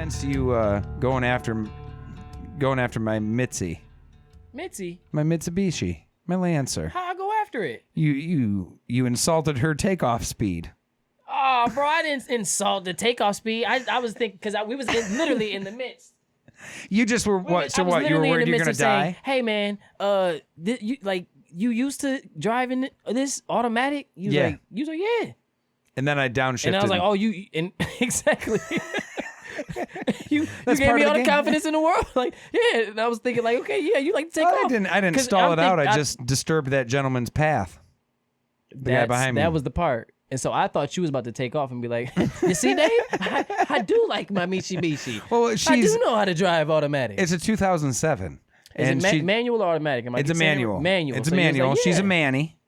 against you going after my Mitzi. Mitzi? My Mitsubishi. My Lancer. How I go after it? You insulted her takeoff speed. Oh, bro, I didn't insult the takeoff speed. I was thinking, because we was literally in the midst. You just were, what? So what? You were worried you're going to die? Saying, hey, man, you used to driving this automatic? You was like, yeah. And then I downshifted. And I was like, oh, exactly. you gave me all the confidence in the world. Like, yeah. And I was thinking, like, okay, yeah, you like to take off. I didn't stall it out. I just disturbed that gentleman's path. The guy behind me. That was the part. And so I thought she was about to take off and be like, you see, Dave? I do like my Mitsubishi. Well, I do know how to drive automatic. It's a 2007. Is it manual or automatic? It's a manual. Manual. It's a manual. Like, yeah. She's a Manny.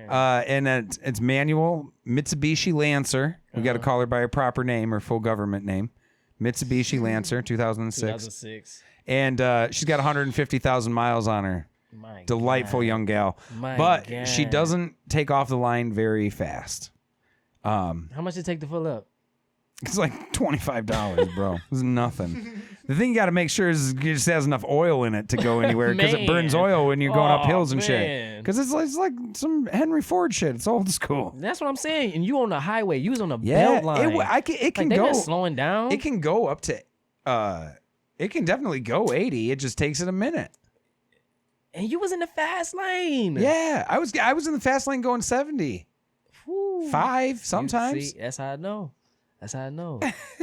And it's manual Mitsubishi Lancer. We got to call her by her proper name, her full government name. Mitsubishi Lancer, 2006. And she's got 150,000 miles on her. My Delightful God. Young gal. But God. She doesn't take off the line very fast. How much did it take to fill up? It's like $25, bro. It's nothing. The thing you got to make sure is it just has enough oil in it to go anywhere, because it burns oil when you're going up hills and shit. Because it's like some Henry Ford shit. It's old school. That's what I'm saying. And you on the highway. You was on the belt line. It can like, go. Not slowing down. It can go up to. It can definitely go 80. It just takes it a minute. And you was in the fast lane. Yeah, I was in the fast lane going 70. Whew. 5 sometimes. See, that's how I know.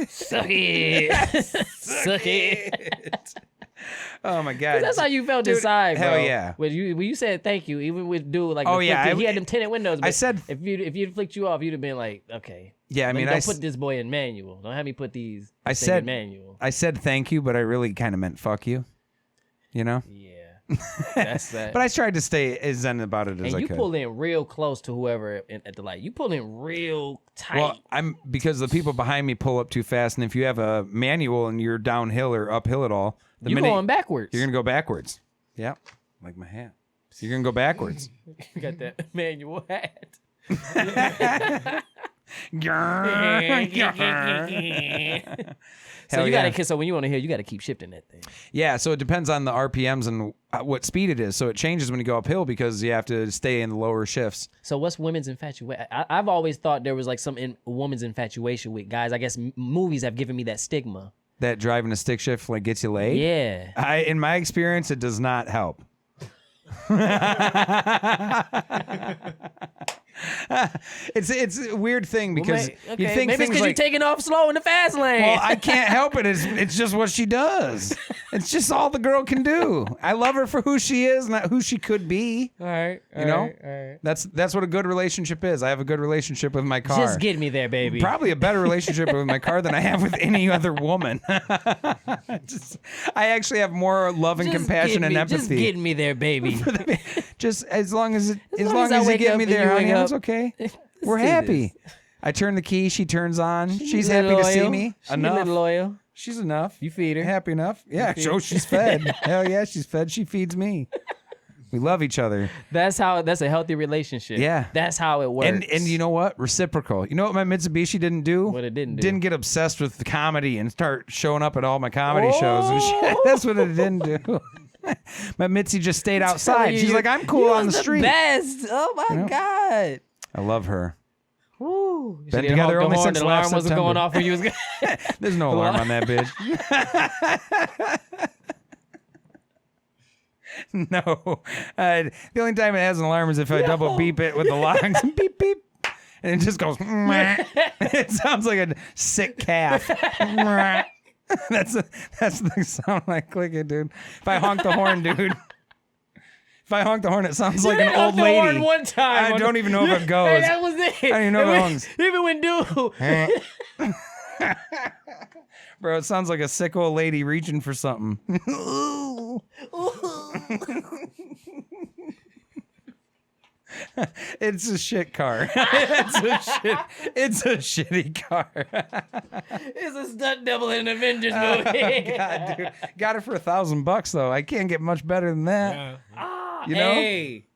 Suck it. Suck it. Oh my God. That's how you felt inside, bro. Hell yeah. When you said thank you, even with dude like he had them tinted windows. I said if you'd flicked you off, you'd have been like, okay. Yeah, I mean, don't put this boy in manual. Don't have me put these. I said in manual. I said thank you, but I really kind of meant fuck you. You know? Yeah. That's that. But I tried to stay as zen about it as I could. And you pull in real close to whoever at the light. You pull in real tight. Well, because the people behind me pull up too fast, and if you have a manual and you're downhill or uphill at all, you're going backwards. You're gonna go backwards. Yeah, like my hat. So you're gonna go backwards. You got that manual hat. So you gotta. So when you want to hear, you gotta keep shifting that thing. Yeah. So it depends on the RPMs and what speed it is. So it changes when you go uphill because you have to stay in the lower shifts. So what's women's infatuation? I've always thought there was like some woman's infatuation with guys. I guess movies have given me that stigma. That driving a stick shift like gets you laid. Yeah. In my experience, it does not help. It's a weird thing because you think maybe it's because you're taking off slow in the fast lane. Well, I can't help it. It's just what she does. It's just all the girl can do. I love her for who she is, not who she could be. All right, all right. That's what a good relationship is. I have a good relationship with my car. Just get me there, baby. Probably a better relationship with my car than I have with any other woman. I actually have more love and compassion and empathy. Just get me there, baby. Just as long as you get me there, honey, it's okay. We're happy. I turn the key. She turns on. She's happy to see me. She's enough. A little loyal. She's enough. You feed her. Happy enough. Yeah. She's fed. Hell yeah, she's fed. She feeds me. We love each other. That's a healthy relationship. Yeah. That's how it works. And you know what? Reciprocal. You know what my Mitsubishi didn't do? What it didn't do? Didn't get obsessed with the comedy and start showing up at all my comedy shows and shit. That's what it didn't do. My Mitzi just stayed outside. She's like, I'm cool on the street. Best. Oh my God. I love her. Woo. Been together only since last September. Wasn't going off when you was. There's no alarm on that bitch. No. The only time it has an alarm is if I double beep it with the locks. Beep, beep. And it just goes. It sounds like a sick calf. That's the sound I click it, dude. If I honk the horn, dude. If I honk the horn, it sounds like an old lady. Horn one time. I don't even know if it goes. Hey, that was it. I don't even know the honks. Even when dude. Bro, it sounds like a sick old lady reaching for something. It's a shit car. It's a shitty car. It's a stunt double in an Avengers movie. Oh, God, dude. Got it for $1,000 though. I can't get much better than that. Yeah. You know? Hey.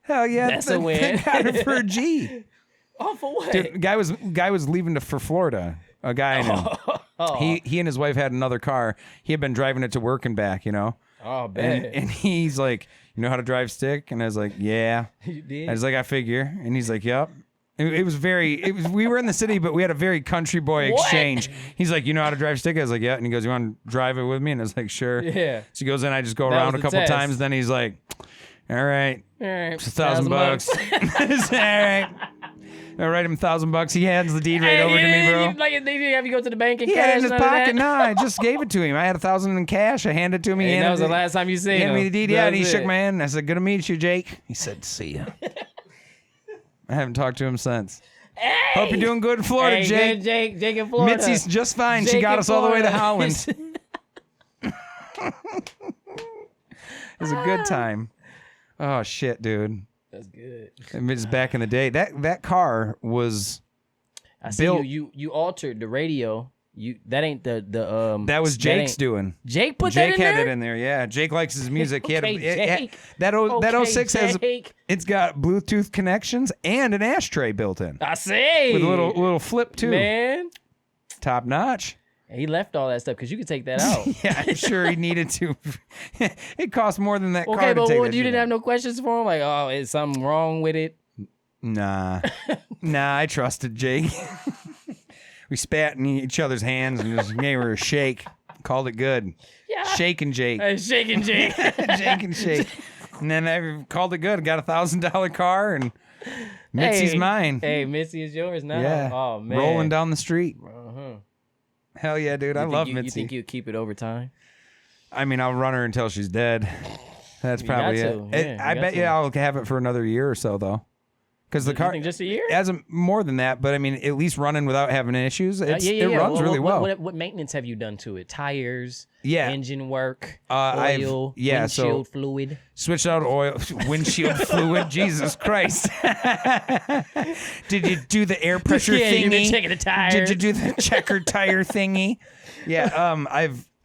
Hell yeah. That's a win. Got it for a G. Oh, for what? Dude, guy was leaving for Florida. A guy I knew. He and his wife had another car. He had been driving it to work and back, you know. Oh, bad. And he's like, you know how to drive stick? And I was like, yeah. You did? I was like, I figure. And he's like, yep. We were in the city, but we had a very country boy exchange. He's like, you know how to drive stick? I was like, yeah. And he goes, you want to drive it with me? And I was like, sure. Yeah. So he goes in, I just go around a couple times. Then he's like, all right. It's $1,000. All right. I write him $1,000. He hands the deed right over to me, bro. They have you go to the bank and he cash had it in his pocket. That? No, I just gave it to him. I had $1,000 in cash. I handed it to him. And that was the last time you seen him. He handed me the deed. Yeah, and he shook my hand. And I said, good to meet you, Jake. He said, see ya. I haven't talked to him since. Hey! Hope you're doing good in Florida, hey, Jake. Jake in Florida. Mitzi's just fine. Jake she got us all the way to Holland. It was a good time. Oh, shit, dude. That's good. It's back in the day. That car was built. You altered the radio. That ain't the That was Jake's doing. Jake Jake that in had there? it in there. Yeah, Jake likes his music. Okay, Jake. That 06 has Jake. it's got Bluetooth connections and an ashtray built in. I see. With a little flip too. Man, top notch. He left all that stuff because you could take that out. Yeah, I'm sure he needed to. It cost more than that car to Okay, but take what, that you shit didn't out. have no questions for him? Like, oh, is something wrong with it? Nah, I trusted Jake. We spat in each other's hands and just gave her a shake. Called it good. Yeah. Shake and Jake. Shake and Jake. Shake and shake. And then I called it good. Got $1,000 car and Mitzi's mine. Hey, Missy is yours now. Yeah. Oh, man. Rolling down the street. Uh-huh. Hell yeah, dude. I love Mitzi. You think you'd keep it over time? I mean, I'll run her until she's dead. That's probably it. Yeah, I bet you I'll have it for another year or so, though. Because the car, think just a year? More than that, but I mean, at least running without having issues, it runs really well. What maintenance have you done to it? Tires, engine work, oil, windshield fluid. Switched out oil, windshield fluid. Jesus Christ! Did you do the air pressure thingy? You've been checking the tires. Did you do the checkered tire thingy? Yeah,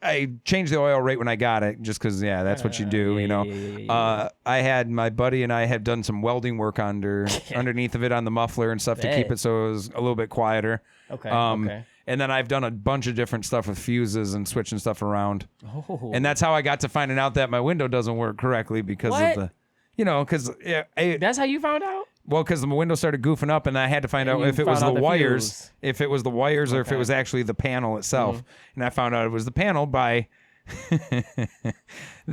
I changed the oil right when I got it, just because, that's what you do, you know. Yeah. I had my buddy and I had done some welding work underneath of it on the muffler and stuff to keep it so it was a little bit quieter. Okay. And then I've done a bunch of different stuff with fuses and switching stuff around. Oh. And that's how I got to finding out that my window doesn't work correctly because of the, because that's how you found out? Well, because the window started goofing up, and I had to find out if it was the wires, or if it was actually the panel itself. And I found out it was the panel by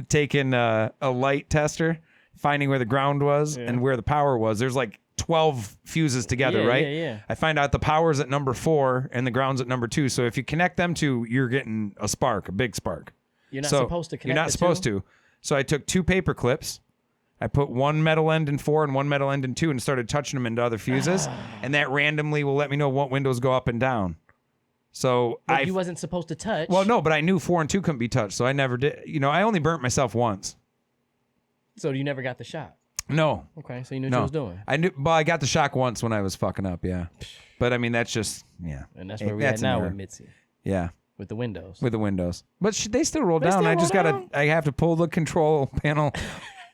taking a light tester, finding where the ground was and where the power was. There's like 12 fuses together, right? Yeah. I find out the power's at number 4 and the ground's at number 2. So if you connect them two, you're getting a spark, a big spark. You're not supposed to connect You're not supposed to. So I took 2 paper clips. I put one metal end in 4 and one metal end in 2 and started touching them into other fuses. And that randomly will let me know what windows go up and down. So you wasn't supposed to touch. Well, no, but I knew 4 and 2 couldn't be touched. So I never did. I only burnt myself once. So you never got the shot? No. Okay, so you knew what you was doing. I knew. Well, I got the shock once when I was fucking up, yeah. But I mean, that's just, And that's where we at now with Mitzi. Yeah. With the windows. But they still roll down. I have to pull the control panel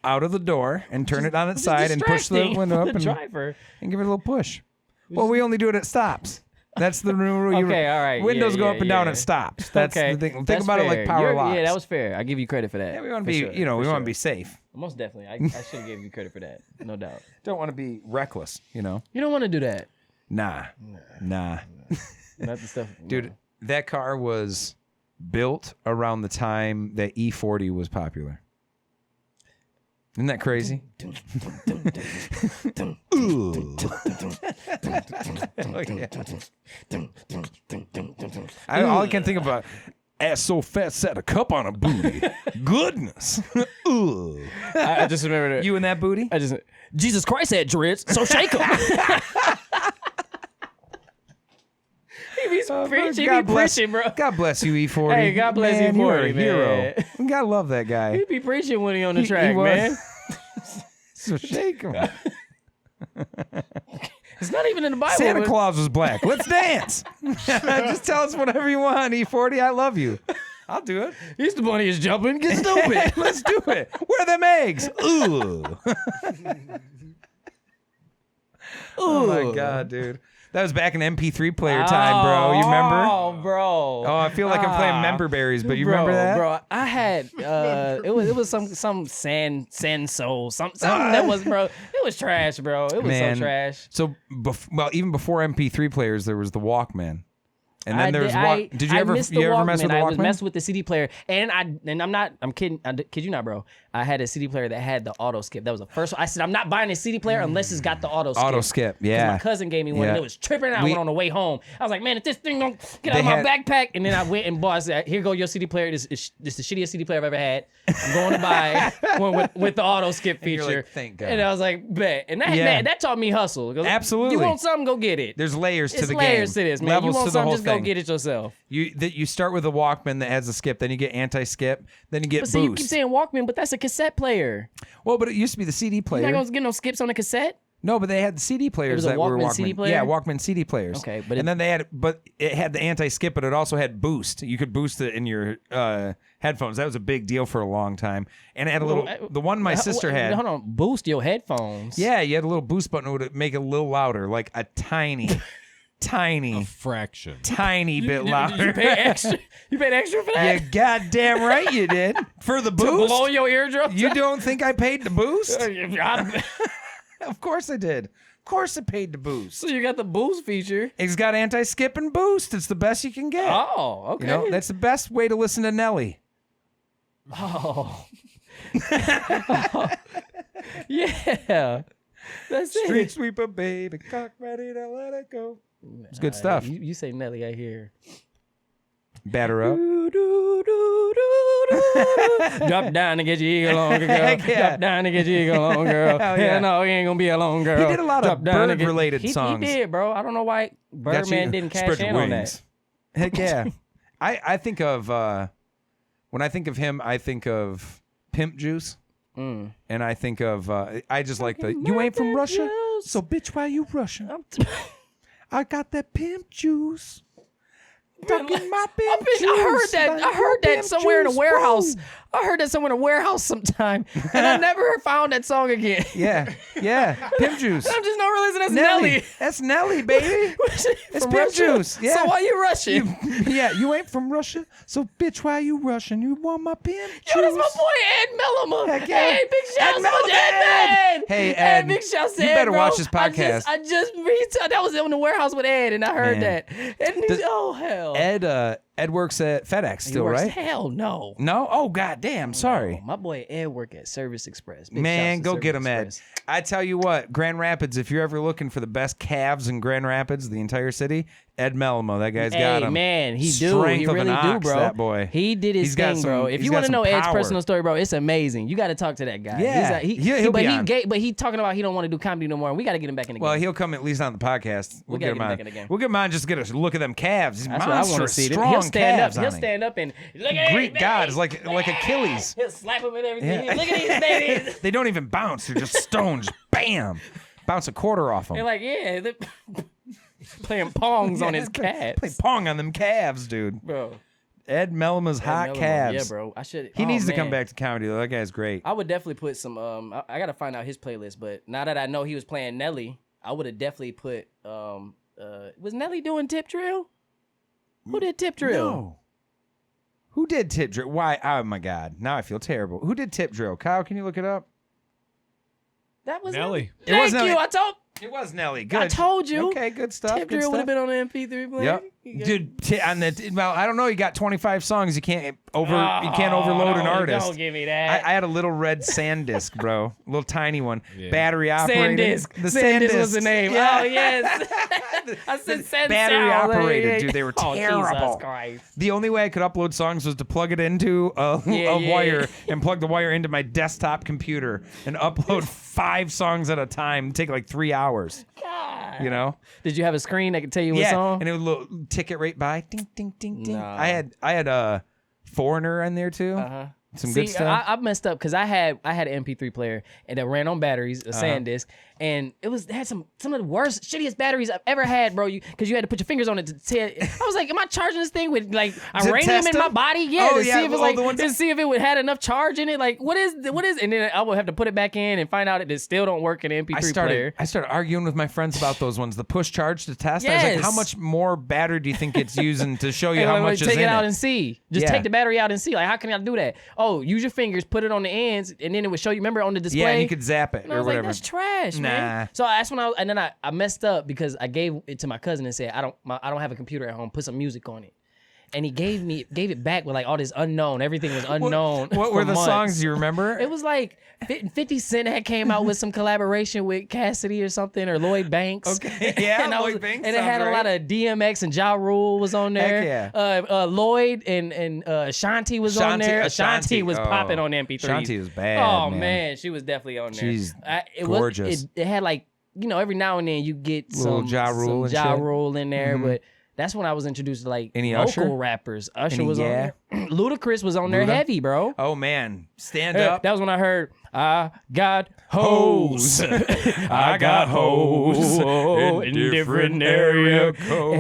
out of the door and turn it on its side and push the window up and give it a little push. Well, we only do it at stops. That's the rule. Okay, all right. Windows go up and down at stops. That's the thing. Think about it like power locks. Yeah, that was fair. I give you credit for that. Yeah, we want to be, we want to be safe. Most definitely. I should have given you credit for that. No doubt. Don't want to be reckless, You don't want to do that. Nah. Not the stuff. Dude, that car was built around the time that E40 was popular. Isn't that crazy? All I can think about, ass so fat, sat a cup on a booty. Goodness. I just remember that. You and that booty? Jesus Christ had dreads, so shake him. He be preaching, bro. God bless you, E40. Hey, God bless man, E40, you're a man. hero. We gotta love that guy. He be preaching when he on the track, man. So shake him. It's not even in the Bible. Santa Claus was black. Let's dance. Just tell us whatever you want, E40. I love you. I'll do it. Easter Bunny is jumping. Get stupid. Let's do it. Where are them eggs? Ooh. Oh my God, dude. That was back in MP3 player time, bro. You remember? Oh, bro. Oh, I feel like I'm playing Member Berries, but you remember that? Bro, I had it was some sand soul, something that was, bro. It was trash, bro. It was so trash. So, even before MP3 players, there was the Walkman. And then there's did you ever mess with the Walkman? I was messing with the CD player, and I'm kidding. I kid you not, bro. I had a CD player that had the auto skip. That was the first one. I said I'm not buying a CD player unless it's got the auto skip. Auto skip, yeah. My cousin gave me one, and it was tripping out. I went on the way home. I was like, man, if this thing don't get out of my backpack, and then I went and bought. I said, here go your CD player. This is the shittiest CD player I've ever had. I'm going to buy one with the auto skip feature. And, like, thank God. And I was like, bet. And that taught me hustle. Absolutely. You want something, go get it. There's layers to the game. Layers to this, man. Levels you want to the something, whole just thing. go get it yourself. You start with a Walkman that has a skip, then you get anti-skip, then you get But boost. see, you keep saying Walkman, but that's a cassette player. Well, but it used to be the CD player. You're not gonna get no skips on a cassette. No, but they had the CD players that were Walkman CD player? Yeah, Walkman CD players. Okay, but it had the anti-skip, but it also had boost. You could boost it in your headphones. That was a big deal for a long time. And it had a little. The one my sister had. Hold on, boost your headphones. Yeah, you had a little boost button that would make it a little louder, like a tiny. A fraction. Tiny bit louder. You paid extra. You paid extra for that? You goddamn right you did. For the boost. To blow your eardrums. You don't think I paid to boost? Of course I did. Of course I paid to boost. So you got the boost feature. It's got anti-skip and boost. It's the best you can get. Oh, okay. You know, that's the best way to listen to Nelly. Oh. Yeah. That's it. Street sweeper, baby, cock ready to let it go. It's good stuff. You say Nelly, I hear. Batter up. Drop down and get your eagle on, girl. Drop down and get your eagle on, girl. Hell yeah. No, he ain't gonna be alone, girl. He did a lot of bird-related songs. He did, bro. I don't know why Birdman didn't cash in on that. Heck yeah. I think of, when I think of him, I think of Pimp Juice. And I think of, I just like you ain't from Russia, so bitch, why you Russian? I got that pimp juice. Ducking my pimp juice. I heard that somewhere in a warehouse. I heard that somewhere in a warehouse sometime, and I never found that song again. Yeah, Pimp Juice. I'm just not realizing that's Nelly. That's Nelly, baby. It's Pimp Russia? Juice. Yeah. So why you Russian? You ain't from Russia, so bitch, why you Russian? You want my pimp juice? Yo, that's my boy Ed Mellema. Heck yeah. Hey, big shouts to Mellema. Ed. Hey, Ed. Big shouts to You Ed, better bro. watch this podcast. I just that was in the warehouse with Ed, and I heard that. And oh hell. Ed works at FedEx still, right? Hell no. No? Oh, goddamn. Sorry. My boy Ed work at Service Express. Man, go get him, Ed. I tell you what, Grand Rapids, if you're ever looking for the best calves in Grand Rapids, the entire city, Ed Mellema, that guy's got him. Man, he do. Strength He of really an do, ox, bro. that boy. He did his thing, bro. If you want to know Ed's personal story, bro, it's amazing. You got to talk to that guy. Yeah. He'll be on. But he talking about he don't want to do comedy no more, and we got to get him back in the game. Well, he'll come at least on the podcast. We'll get him on. Back in the game. We'll get him on just to get a look at them calves. That's what I want to see. He'll stand up. He'll stand up and look at Greek gods like Achilles. He'll slap him and everything. Yeah. Look at these babies. They don't even bounce. They're just stones. Bam. Bounce a quarter off them. They're like, they're playing pongs on his calves. Play pong on them calves, dude. Bro. Ed Mellema's hot calves. Yeah, bro. He needs to come back to comedy, though. That guy's great. I would definitely put some. I gotta find out his playlist. But now that I know he was playing Nelly, I would have definitely put. Was Nelly doing Tip Drill? Who did Tip Drill? No. Who did Tip Drill? Why? Oh my God! Now I feel terrible. Who did Tip Drill? Kyle, can you look it up? That was Nelly. Thank you. It was Nelly. Good. I told you. Okay, good stuff. Tip Drill would have been on the MP3 player. Yep. Dude, well, I don't know. You got 25 songs. You can't overload an artist. Don't give me that. I had a little red SanDisk, bro. A little tiny one. Yeah. Battery operated. SanDisk. The SanDisk was the name. Yeah. Oh, yes. I said SanDisk. Battery operated, dude. They were terrible. Jesus Christ. The only way I could upload songs was to plug it into a wire and plug the wire into my desktop computer and upload 5 songs at a time. It'd take like 3 hours. God. You know? Did you have a screen that could tell you what song? And it would ticket right by. Ding, ding, ding, ding. No. I had a Foreigner in there too. Uh-huh. Some good stuff. I messed up because I had an MP3 player and that ran on batteries, a SanDisk, and it had some of the worst, shittiest batteries I've ever had, bro. Because you had to put your fingers on it to tell. I was like, am I charging this thing with like uranium in my body? Yeah, to see if it's like to see if it had enough charge in it. Like what is? And then I would have to put it back in and find out it still don't work in an MP3 player. I started arguing with my friends about those ones, the push charge to test. I was like, how much more battery do you think it's using to show you how much is in it? Take it out and see. Just take the battery out and see. Like how can I do that? Oh, use your fingers, put it on the ends, and then it would show you. Remember on the display? Yeah, and you could zap it and or I was whatever. Like, that's trash, man. So that's when I messed up because I gave it to my cousin and said I don't have a computer at home. Put some music on it. And he gave it back with like all this unknown. Everything was unknown. What were the songs? Do you remember? It was like 50 Cent had came out with some collaboration with Cassidy or something, or Lloyd Banks. Okay, yeah, Lloyd Banks. And it had a lot of DMX and Ja Rule was on there. Heck yeah. Lloyd and Ashanti was on there. Ashanti was popping on MP3s. Ashanti was bad. Oh man, she was definitely on there. She's gorgeous. It had like, every now and then you get some Ja Rule in there, but. That's when I was introduced to like Any local Usher? rappers. Usher was on there. Ludacris was on there heavy, bro. Oh man, stand up. That was when I heard I got hoes. I got hoes in different area codes.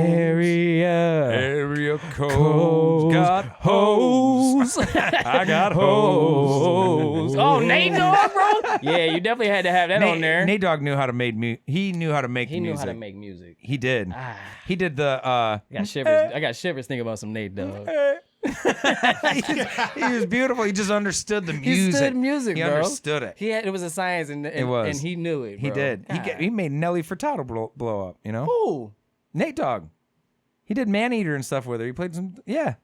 Area codes. Got hoes. I got hoes. Oh, Nate Dogg, bro. Yeah, you definitely had to have that on there. Nate Dogg knew how to make music. He knew how to make music. He knew how to make music. He did. He did the. I got shivers thinking about some Nate Dogg. He was beautiful. He just understood the music. He understood music, He bro. understood it. It was a science, and he knew it. Bro. He did. He made Nelly Furtado blow up. You know. Who? Nate Dogg. He did Maneater and stuff with her. He played some. Yeah.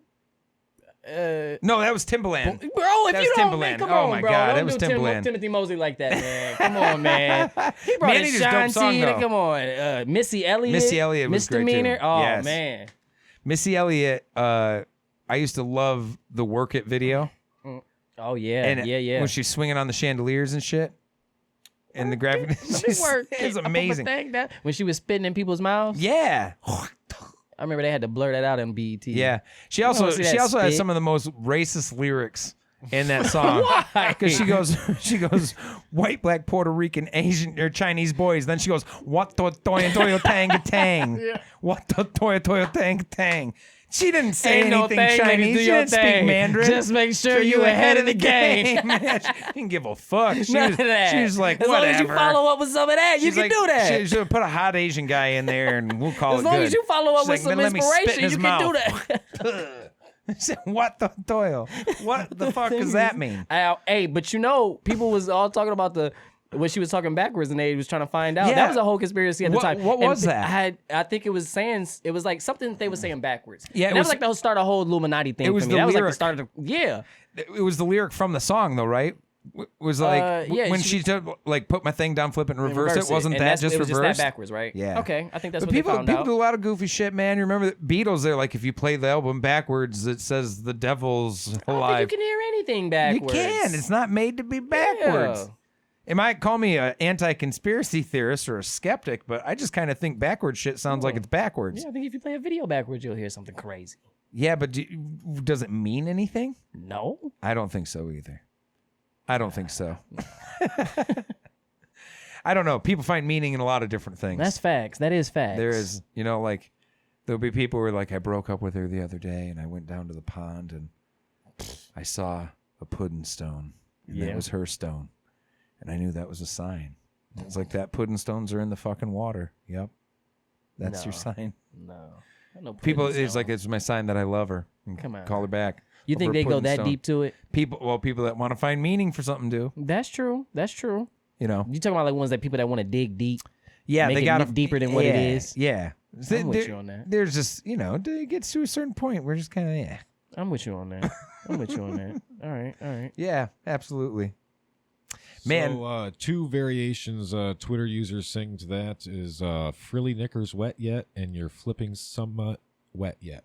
No, that was Timbaland. Bro, if you don't, man, come on, my bro. God, Don't that was Timbaland. Timothy Mosley like that, man. Come on, man. He brought Maneater's dope song, though. Come on. Missy Elliott. Missy Elliott was Misdemeanor. great too. Oh, yes. man. Missy Elliott, I used to love the Work It video. Oh, yeah. And yeah. when she's swinging on the chandeliers and shit. And the graphic is amazing. When she was spitting in people's mouths. Yeah. I remember they had to blur that out on BET. Yeah. She also has some of the most racist lyrics in that song. Why? Because she goes, white, black, Puerto Rican, Asian, or Chinese boys. Then she goes, what to toy tang tang. What to toy tang tang. She didn't say anything Chinese. She didn't speak Mandarin. Just make sure you ahead of the game. She didn't give a fuck. She None of that. She was like, as whatever. long as you follow up with some of that, you can do that. She should put a hot Asian guy in there and we'll call it good. As long as you follow up with some inspiration, you can do that. What the Doyle? What the fuck does that mean? Hey, but people was all talking about when she was talking backwards and they was trying to find out. Yeah. That was a whole conspiracy at the time. What was that? I think it was like something they were saying backwards. Yeah, that was like the whole start a whole Illuminati thing. It was for me. the that lyric. was like the start of yeah. It was the lyric from the song though, right? It was like when she took, like put my thing down, flip it, and reverse it. Wasn't that just it was reversed? Just that backwards, right? Yeah. Okay, I think that's but what they found people out. do a lot of goofy shit, man. You remember the Beatles? They're like, if you play the album backwards, it says the devil's alive. I don't think you can hear anything backwards. You can. It's not made to be backwards. Yeah. It might call me an anti-conspiracy theorist or a skeptic, but I just kind of think backwards shit sounds like it's backwards. Yeah, I think if you play a video backwards, you'll hear something crazy. Yeah, but does it mean anything? No. I don't think so either. I don't think so. I don't know. People find meaning in a lot of different things. That's facts. That is facts. There is, like, there'll be people who are like, I broke up with her the other day and I went down to the pond and I saw a pudding stone. And that was her stone. And I knew that was a sign. It's like that pudding stones are in the fucking water. Yep. That's your sign. No. People, it's like, it's my sign that I love her. Come on. Call her back. You think they go that deep to it? People that want to find meaning for something do. That's true. You talking about like ones that people that want to dig deep. Yeah, make they got to deeper than what it is. Yeah. I'm with you on that. There's just, it gets to a certain point. We're just kind of, I'm with you on that. All right. Yeah, absolutely. Man. So, two variations Twitter users saying to that is Frilly Knickers wet yet and you're flipping Summit wet yet.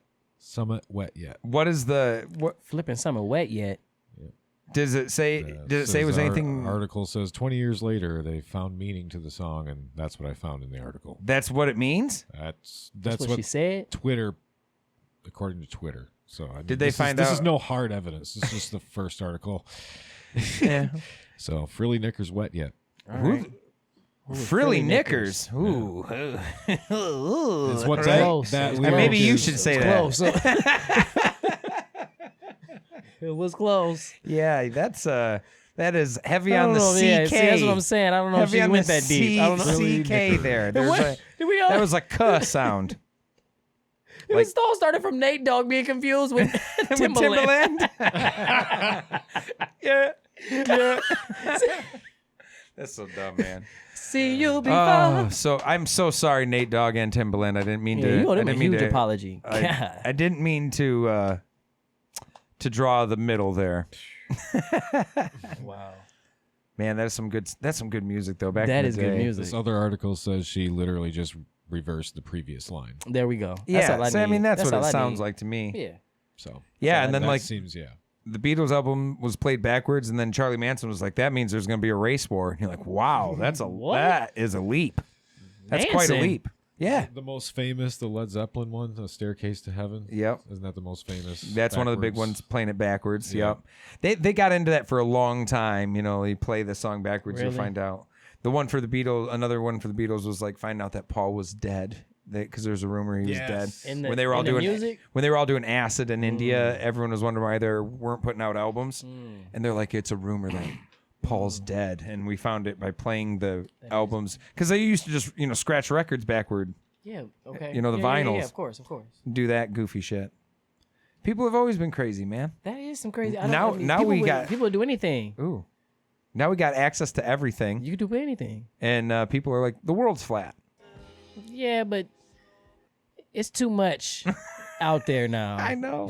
What is what flipping Summit wet yet? Yeah. Does it say it was anything? Article says 20 years later they found meaning to the song, and that's what I found in the article. That's what it means? That's what she said? Twitter, according to Twitter. So did they find This out? is no hard evidence. This is just the first article. Yeah. So frilly knickers wet yet? Frilly knickers. Ooh. It's what Close. that And maybe you should say that. Close. It was close. Yeah, that is heavy I on don't the know, CK. yeah, see, that's what I'm saying. I don't know Heavy if she on went the that deep. I don't know. CK there. That was a K sound. It was all started from Nate Dogg being confused with Timbaland. Yeah. That's so dumb, man. See you before. So I'm so sorry, Nate Dogg and Timbaland. I didn't mean Yeah, to. you owe them I a didn't mean huge to, apology. God. I didn't mean to draw the middle there. Wow. Man, that's some good music though. Back That in the is day. good music. This other article says she literally just reversed the previous line. There we go. Yeah, That's all I so, I need. mean that's what all it I sounds need. like to me. Yeah. So Yeah, and then that like seems the Beatles album was played backwards, and then Charlie Manson was like, "That means there's going to be a race war." And you're like, "Wow, that is a leap. That's quite a Manson? leap." Yeah. the most famous, the Led Zeppelin one, the Staircase to Heaven. Yep. Isn't that the most famous? That's one of the big backwards? ones, playing it backwards. Yeah. Yep. They got into that for a long time. You know, you play the song backwards, you Really? find out. The one for the Beatles, another one for the Beatles was like find out that Paul was dead because there's a rumor he was dead. In the- when they were all in the doing music? when they were all doing acid in India, everyone was wondering why they weren't putting out albums, and they're like, it's a rumor that Paul's dead, and we found it by playing the albums because they used to just scratch records backward, Yeah. Okay. You know, the Yeah, vinyls. Yeah, of course. do that goofy shit. People have always been crazy, man. That is some crazy. Now people would do anything. Ooh. Now we got access to everything, You could do anything. and people are like, the world's flat. Yeah, but it's too much out there now. I know.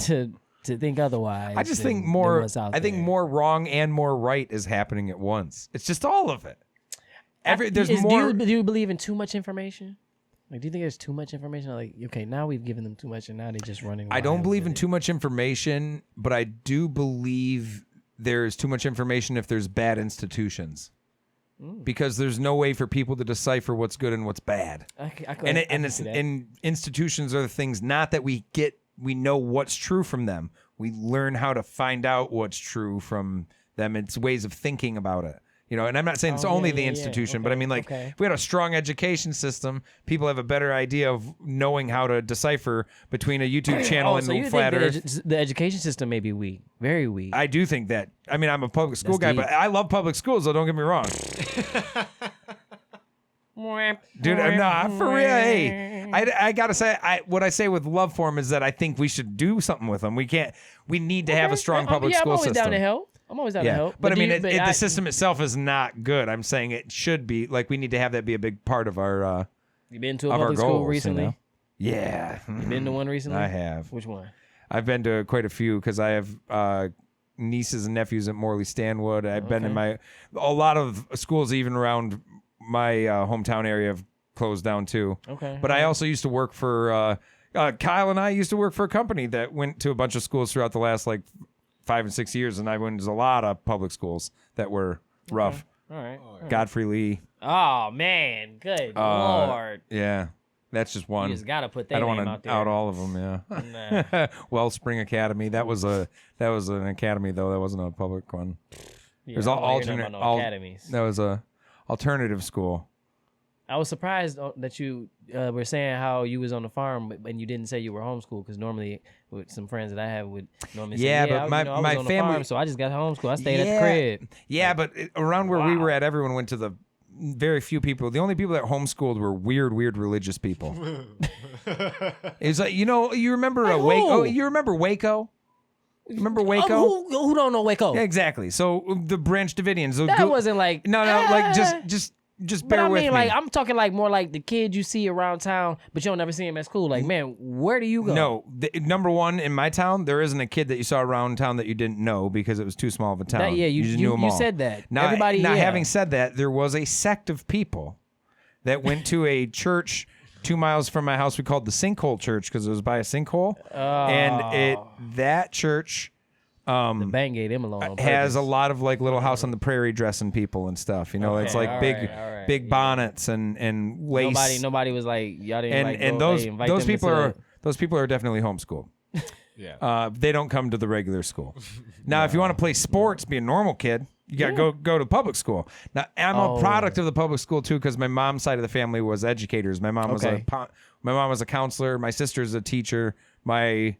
To think otherwise. I just than- think than more. what's out I think there. more wrong and more right is happening at once. It's just all of it. There's Do more. do you believe in too much information? Like, do you think there's too much information? Like, okay, now we've given them too much, and now they're just running. I don't wild believe with in it. too much information, but I do believe there's too much information if there's bad institutions. Because there's no way for people to decipher what's good and what's bad. And institutions are the things, not that we know what's true from them. We learn how to find out what's true from them. It's ways of thinking about it. And I'm not saying it's only the institution, but I mean, like, if we had a strong education system, people have a better idea of knowing how to decipher between a YouTube channel and so you Flat think Earth. the education system may be weak, very weak. I do think that. I mean, I'm a public school That's guy, deep. but I love public schools, so don't get me wrong. Dude, I'm for real. Hey, I gotta say, what I say with love for them is that I think we should do something with them. We need to have a strong public school I'm always system. down to help. I'm always down to help. But I do mean, you- the system itself is not good. I'm saying it should be. Like, we need to have that be a big part of our You been to a of our public school goals, recently? Yeah. You been to one recently? I have. Which one? I've been to quite a few because I have nieces and nephews at Morley Stanwood. I've been in a lot of schools even around my hometown area have closed down too. Okay. But I also used to work for Kyle and I used to work for a company that went to a bunch of schools throughout the last 5 and 6 years, and I went to a lot of public schools that were rough. All right. Godfrey Lee. Oh man, good lord! Yeah. That's just one. You just gotta put that I don't name want out to there. out all of them, yeah. Wellspring Academy. That was an academy though. That wasn't a public one. Yeah, There's I don't wanna hear nothing alternate about no academies. That was a alternative school. I was surprised that you were saying how you was on the farm and you didn't say you were homeschooled, because normally with some friends that I have would normally say, Yeah, but I was my on the family- farm, so I just got homeschooled. I stayed at the crib. Yeah, but around where we were at, everyone went to the very few people. The only people that homeschooled were weird religious people. It's like, you remember Like Waco? who? Oh, you remember Waco? Remember Waco? Who don't know Waco? Yeah, exactly. So the Branch Davidians. That wasn't like no, like just But bear I with mean, me. like, I'm talking like more like the kids you see around town, but you don't never see them at school. Like, man, where do you go? No, number one, in my town, there isn't a kid that you saw around town that you didn't know because it was too small of a town. You just knew them all. said that. Now, Everybody. now yeah. having said that, there was a sect of people that went to a church 2 miles from my house. We called the Sinkhole Church because it was by a sinkhole, and that church. The bank gave them alone. Has a lot of like Little House on the Prairie dressing people and stuff. It's like all big, right, big yeah. bonnets and lace. Nobody was like y'all didn't and those invite those them people to are those people are definitely homeschooled. Yeah. They don't come to the regular school. Now, if you want to play sports, be a normal kid, you got to go to public school. Now, I'm a product of the public school too, because my mom's side of the family was educators. My mom was a counselor. My sister's a teacher. My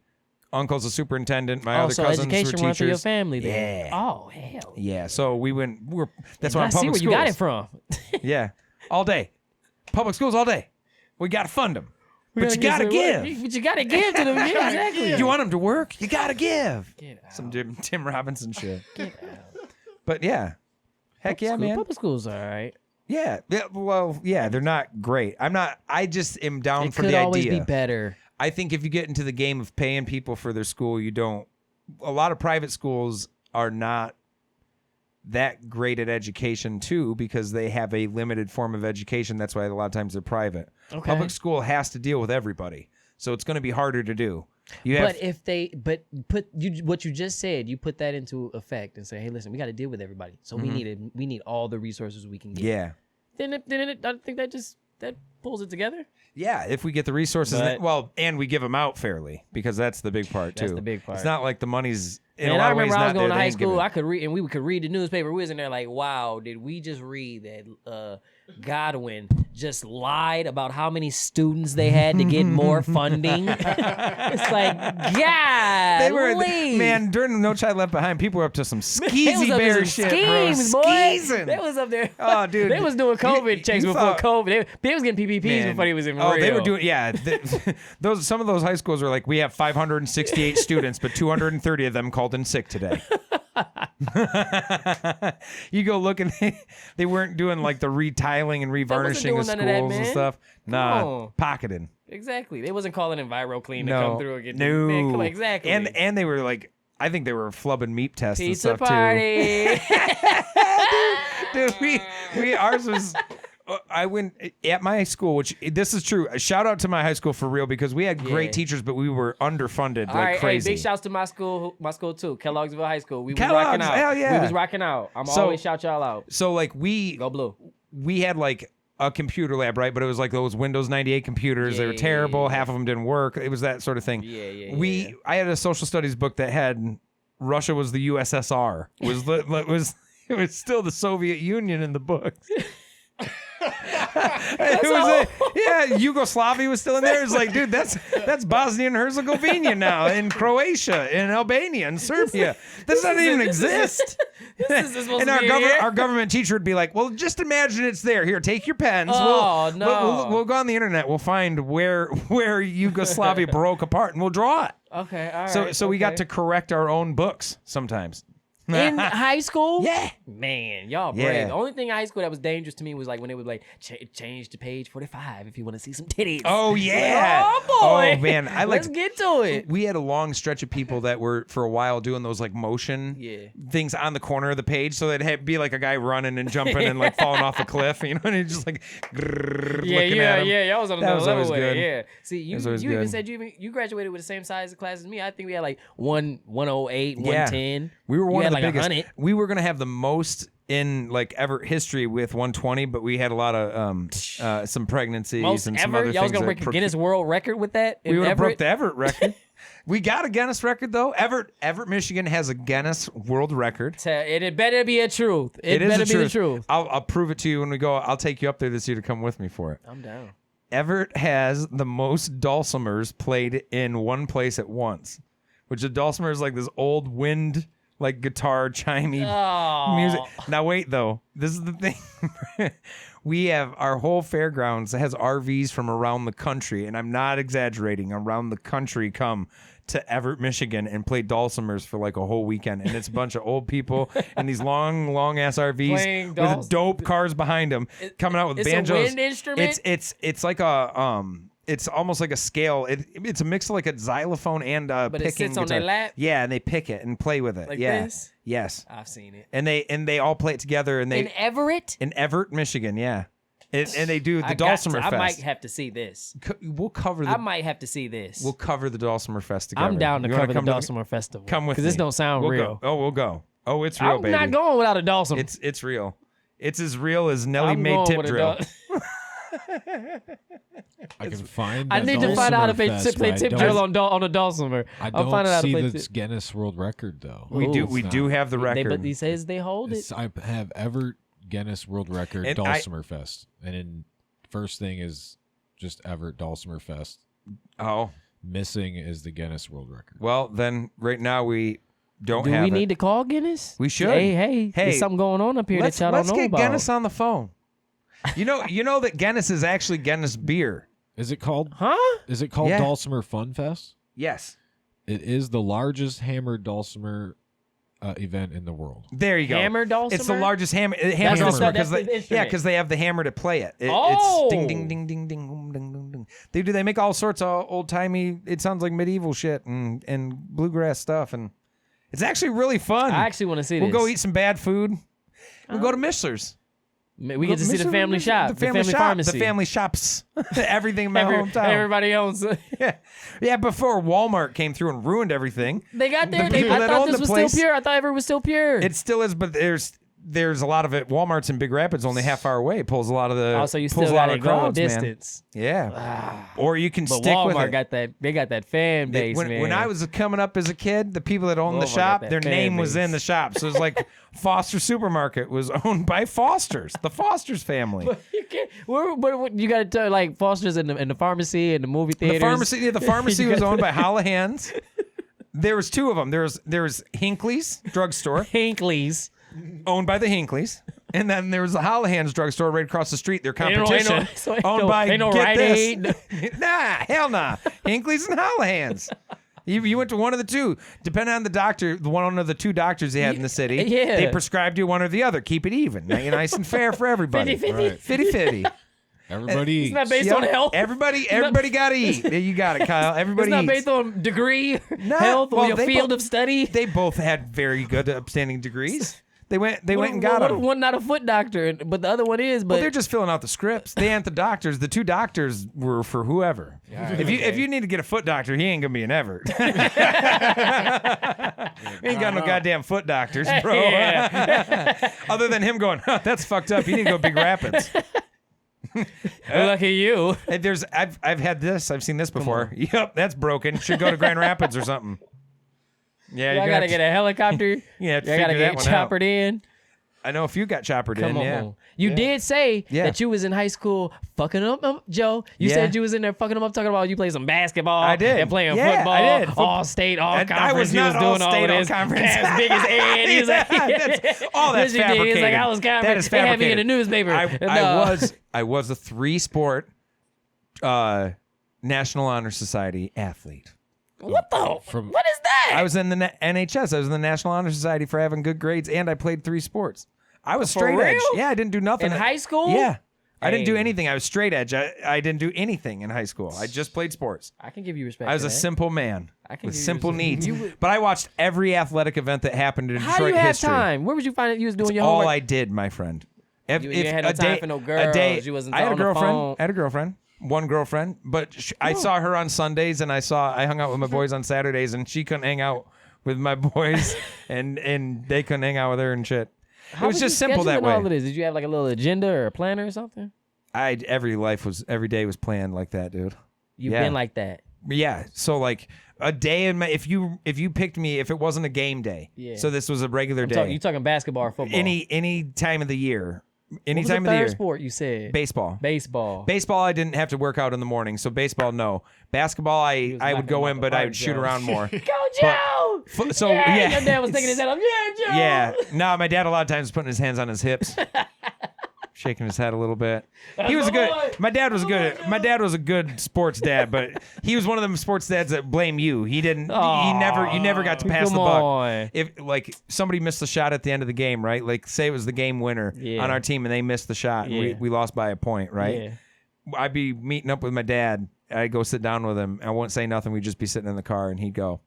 uncle's a superintendent. My other cousins were teachers. Education run through your family then. Yeah. Oh hell. Yeah. So that's why I'm public schools. I see where you got it from. Yeah. All day. Public schools all day. We got to fund them. But you gotta give. But you gotta give to them. Yeah, exactly. You want them to work? You gotta give. Get out. Some Tim Robinson shit. Get out. But yeah. Heck yeah, man. Public schools are all right. Yeah. Well, yeah, they're not great. I just am down for the idea. It could always be better. I think if you get into the game of paying people for their school, a lot of private schools are not that great at education too, because they have a limited form of education. That's why a lot of times they're private. Okay. Public school has to deal with everybody, so it's going to be harder to do. What you just said, you put that into effect and say, hey, listen, we got to deal with everybody, so we need all the resources we can get. Yeah. Then I think that pulls it together. Yeah, if we get the resources, and we give them out fairly, because that's the big part too. That's the big part. It's not like the money's. And I remember I was going to high school. I could read, and we could read the newspaper. We was in there like, wow, did we just read that Godwin just lied about how many students they had to get more funding? It's like, yeah, they were man during the No Child Left Behind. People were up to some skeezy bear shit, schemes, bro. Boy. Skeezing. They was up there. Oh, dude, they was doing COVID checks before COVID. They was getting PPPs before he was in real. Oh, they were doing some of those high schools were like, we have 568 students, but 230 of them called in sick today. You go look and they weren't doing like the retiling and revarnishing of schools and stuff. Nah, pocketing. Exactly. They wasn't calling EnviroClean to come through and get no. Exactly. And they were like, I think they were flubbing meat tests Pizza and stuff party. too. Dude, we ours was. I went at my school, which this is true. Shout out to my high school for real, because we had great teachers, but we were underfunded crazy. Hey, big shouts to my school too, Kellogg'sville High School. We was Kellogg's, rocking out. Hell yeah. We was rocking out. I'm always shout y'all out. So like Go Blue. We had like a computer lab, right? But it was like those Windows 98 computers. They were terrible. Half of them didn't work. It was that sort of thing. I had a social studies book that had Russia was the USSR. It was still the Soviet Union in the book. Yugoslavia was still in there. It's like, dude, that's Bosnia and Herzegovina now, and Croatia, and Albania, and Serbia. This doesn't even exist. And our government teacher would be like, well, just imagine it's there. Here, take your pens. We'll go on the internet. We'll find where Yugoslavia broke apart, and we'll draw it. Okay, all right. So we got to correct our own books sometimes. In high school? Yeah. Man, y'all brave. Yeah. The only thing in high school that was dangerous to me was like when it was like, change to page 45 if you want to see some titties. Oh, yeah. Like, oh, boy. Oh, man. Let's get to it. We had a long stretch of people that were, for a while, doing those like motion things on the corner of the page. So that'd be like a guy running and jumping and like falling off a cliff, and he's just like looking at him. Y'all was on the level with good. it. Yeah. See, you even said you graduated with the same size of class as me. I think we had like 108, 110. We were one of the biggest. 100. We were gonna have the most in like ever history with 120, but we had a lot of some pregnancies most and ever? some other things. Y'all was gonna break a Guinness World Record with that? We would have broke the Evart record. We got a Guinness record though. Evart, Michigan has a Guinness World Record. It better be a truth. It better be the truth. I'll prove it to you when we go. I'll take you up there this year to come with me for it. I'm down. Evart has the most dulcimers played in one place at once, which a dulcimer is like this old wind. Like guitar chimey music. Now wait though, this is the thing. We have our whole fairgrounds has RVs from around the country, and I'm not exaggerating. Around the country come to Evart, Michigan, and play dulcimers for like a whole weekend, and it's a bunch of old people in these long ass RVs with dope cars behind them, coming out with banjos. It's a wind instrument. It's like a It's almost like a scale. It's a mix of like a xylophone and but picking it sits guitar. on their lap? Yeah, and they pick it and play with it. Like yeah. this? Yes. I've seen it. And they all play it together. And they in Everett? In Evart, Michigan, yeah. And they do the Dulcimer Fest. I might have to see this. We'll cover I might have to see this. We'll cover the Dulcimer Fest together. I'm down to cover the Dulcimer Festival. Come with me. Because this don't sound real. We'll go. Oh, it's real, baby. I'm not going without a Dulcimer. It's real. It's as real as Nelly made tip drill. I can find. I need to find out how to play tip drill on a Dulcimer. I I'll find out how to don't play see the Guinness World Record though. We do have the record. But he says they hold it. I have Evart Guinness World Record And Dulcimer Fest, and then first thing is just Evart Dulcimer Fest. Oh, Missing is the Guinness World Record. well then, right now we don't Do have we it. need to call Guinness? We should. Hey, there's something going on up here that y'all don't know Let's get about. Guinness on the phone. You know that Guinness is actually Guinness beer. Is it called? Huh? Is it called Yeah. Dulcimer Fun Fest? Yes. It is the largest hammered dulcimer event in the world. There you go. Hammer Dulcimer? It's the largest hammer That's dulcimer the instrument. because they have the hammer to play it. Oh! It's ding ding ding ding ding ding ding ding. They make all sorts of old timey. It sounds like medieval shit and bluegrass stuff, and it's actually really fun. I actually want to see We'll this. go eat some bad food. We'll go to Mishler's. We get to see the family shop, the family pharmacy, the family shops, everything in my hometown. Everybody owns it. Yeah, before Walmart came through and ruined everything. They got there. The people I that thought own this the was place- still pure. I thought Everett was still pure. It still is, but there's a lot of it. Walmart's in Big Rapids, only half hour away. Pulls a lot of the. also, you pulls still a lot got of to the go a crowds, man. distance. Yeah. Or you can But stick with Walmart it. got that. They got that fan base, man. When I was coming up as a kid, the people that owned the Walmart shop, got that their fan name was base. in the shop. So it's like Foster Supermarket was owned by Foster's, the Foster's family. You can't. But you got to tell like Foster's in the pharmacy and the movie theaters. The pharmacy was owned by Holohan's. There was two of them. There was Hinckley's drugstore, Hinkley's. owned by the Hinkleys. And then there was the Holohan's drugstore right across the street. Their competition, owned by ain't no get Rite this. Aid. Nah, hell nah. Hinckley's and Holohan's. You went to one of the two. Depending on the doctor, one of the two doctors they had in the city, Yeah. they prescribed you one or the other. Keep it even. Nice and fair for everybody. 50-50. Right. 50-50. Everybody It's not eats. based Yep. on health. Everybody got to eat. There you got it, Kyle. It's Everybody not eats. based on degree, No, health, well, or your they field both- of study. They both had very good upstanding degrees. They went and got What them. if one not a foot doctor, but the other one is? But Well, they're just filling out the scripts. They ain't the doctors. The two doctors were for whoever. If you need to get a foot doctor, he ain't gonna be an Evart. We ain't got no goddamn foot doctors, bro. Other than him going, that's fucked up. You need to go Big Rapids. lucky you. And I've had this. I've seen this before. Yep, that's broken. Should go to Grand Rapids or something. Yeah, I gotta get a helicopter. Yeah, I gotta get choppered in. I know if you got choppered Come in. on. Yeah. You did say Yeah. that you was in high school fucking up, Joe. You Yeah. said you was in there fucking them up, talking about you played some basketball. I did. And playing Yeah, football. I did. All state, all And conference. I was You not all doing all state, of all this. conference. As big as Ed. He was like, all that's yes, you did. He's like, fabricated. I was That is They had me in the fabricated. newspaper. I was a 3-sport National Honor Society athlete. What the? What is that? I was in the NHS. I was in the National Honor Society for having good grades, and I played 3 sports. I was For straight edge. real? Yeah, I didn't do nothing in high school? Yeah, I didn't do Hey. anything. I was straight edge. I didn't do anything in high school. I just played sports. I can give you respect. I was for a that. simple man I can with give you simple respect. needs. But I watched every athletic event that happened in How Detroit do you have history. time? Where would you find it? You was doing your All homework. I did, my friend. If, You if had no a time day, for no a girls. day, You wasn't I had a on the girlfriend. phone. I had a girlfriend. One girlfriend, but I saw her on Sundays, and I hung out with my boys on Saturdays, and she couldn't hang out with my boys, and they couldn't hang out with her and shit. How It was you just simple that scheduling way. All of this? Did you have like a little agenda or a planner or something? Every day was planned like that, dude. You've Yeah. been like that. Yeah. So like a day in my if you picked me, if it wasn't a game day, Yeah. so this was a regular day. You talking basketball or football? Any time of the year, any what was time the of the third year. sport you said? Baseball. Baseball. Baseball, I didn't have to work out in the morning, so baseball, no. Basketball, I was would go knocking in, him but out I the would shoot park, around more. Go Joe! So yeah, Your dad was sticking his head up. Yeah, Joe. yeah. No, my dad a lot of times was putting his hands on his hips, shaking his head a little bit. He was a good. boy. My dad was good. My dad was a good sports dad, but he was one of them sports dads that blame you. He didn't. You never got to pass Come the buck. on. If like somebody missed the shot at the end of the game, right? Like say it was the game winner Yeah. on our team, and they missed the shot, and Yeah. we lost by a point, right? Yeah. I'd be meeting up with my dad. I'd go sit down with him. I wouldn't say nothing. We'd just be sitting in the car, and he'd go,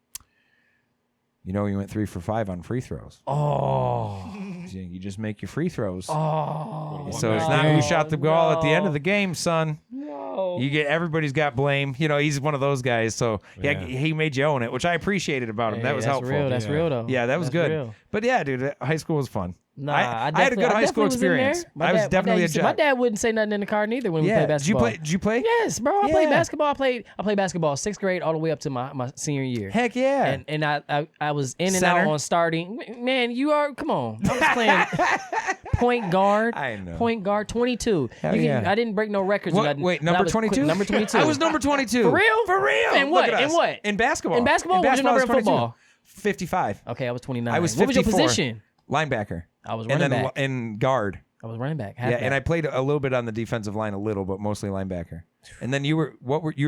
"You know, you went 3 for 5 on free throws. Oh. You just make your free throws. Oh. So it's not who shot the ball at the end of the game, son. No. Yo. Everybody's got blame. He's one of those guys. So Yeah. he made you own it, which I appreciated about him. Hey, that was that's helpful. Real. That's real though. Yeah, that was That's good. real. But yeah, dude, high school was fun. Nah, I had a good high school experience. I was definitely a jock. My dad wouldn't say nothing in the car neither when we played basketball. Did you play? Yes, bro. I played basketball. I played basketball 6th grade all the way up to my senior year. Heck yeah. And I was in and Center. out on starting. Man, come on. I was playing point guard. I know. Point guard 22. Hell yeah. I didn't break no records. or nothing, Wait, but I number was 22? Number 22. I was number 22. For real? For real. In what? Look at us. In what? In basketball. In basketball? What was your basketball, number I in was 22. football? 55. Okay, I was 29. I was What was 54. your position? Linebacker. I was And running then back. in guard. I was running back. Yeah, and I played a little bit on the defensive line, but mostly linebacker. And then you were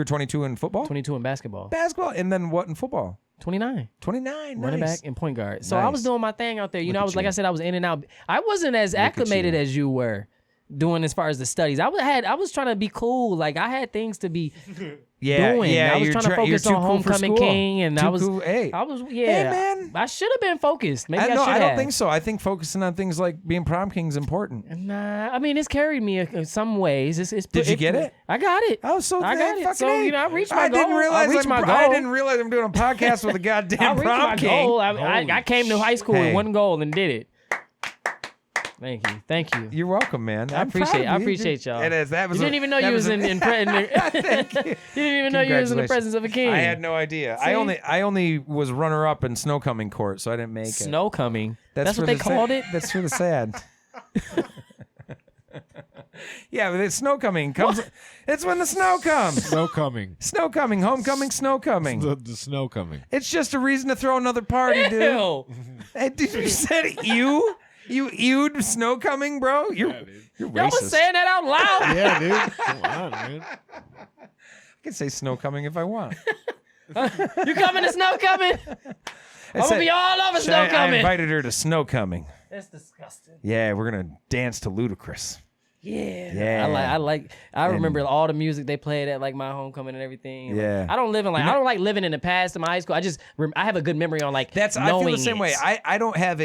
22 in football? 22 in basketball. Basketball, and then what in football? 29. 29. Running Nice. back and point guard. So I was Nice. doing my thing out there. Look I at was like you. I said, I was in and out. I wasn't as acclimated you. as you were doing as far as the studies. I was trying to be cool. Like I had things to be doing. I was trying to focus on Homecoming King, and I was cool. Hey, Hey man. I should have been focused. Maybe I should have. I don't think so. I think focusing on things like being prom king is important. Nah, I mean it's carried me in some ways. Did you get it? I got it. Oh, so I got it. fucking So A. I reached my goal. Didn't realize I reached my goal. I didn't realize I'm doing a podcast with a goddamn I reached prom my king. goal. I came to high school Hey. with one goal and did it. Thank you. You're welcome, man. I appreciate y'all. It is. That was. You didn't even know you was in. You didn't even know you was in the presence of a king. I had no idea. See? I only was runner up in snow coming court, so I didn't make it. Snow coming. That's That's for what they the called sad. it. That's for the sad. Yeah, but it's snow coming. Comes. It's when the snow comes. Snow coming. Snow coming. Homecoming. Snow coming. The snow coming. It's just a reason to throw another party, dude. Ew. Hey, dude, you said you? You ewed snow coming, bro? You're Y'all racist. was saying that out loud. Yeah, dude. Come on, man. I can say snow coming if I want. You coming to snow coming? I'm gonna be all over snow I coming. invited her to snow coming. That's disgusting. Yeah, we're gonna dance to Ludacris. Yeah. Yeah. I remember all the music they played at like my homecoming and everything. And, Yeah. I don't like living in the past in my high school. I have a good memory on like I feel the knowing same it. way. I don't have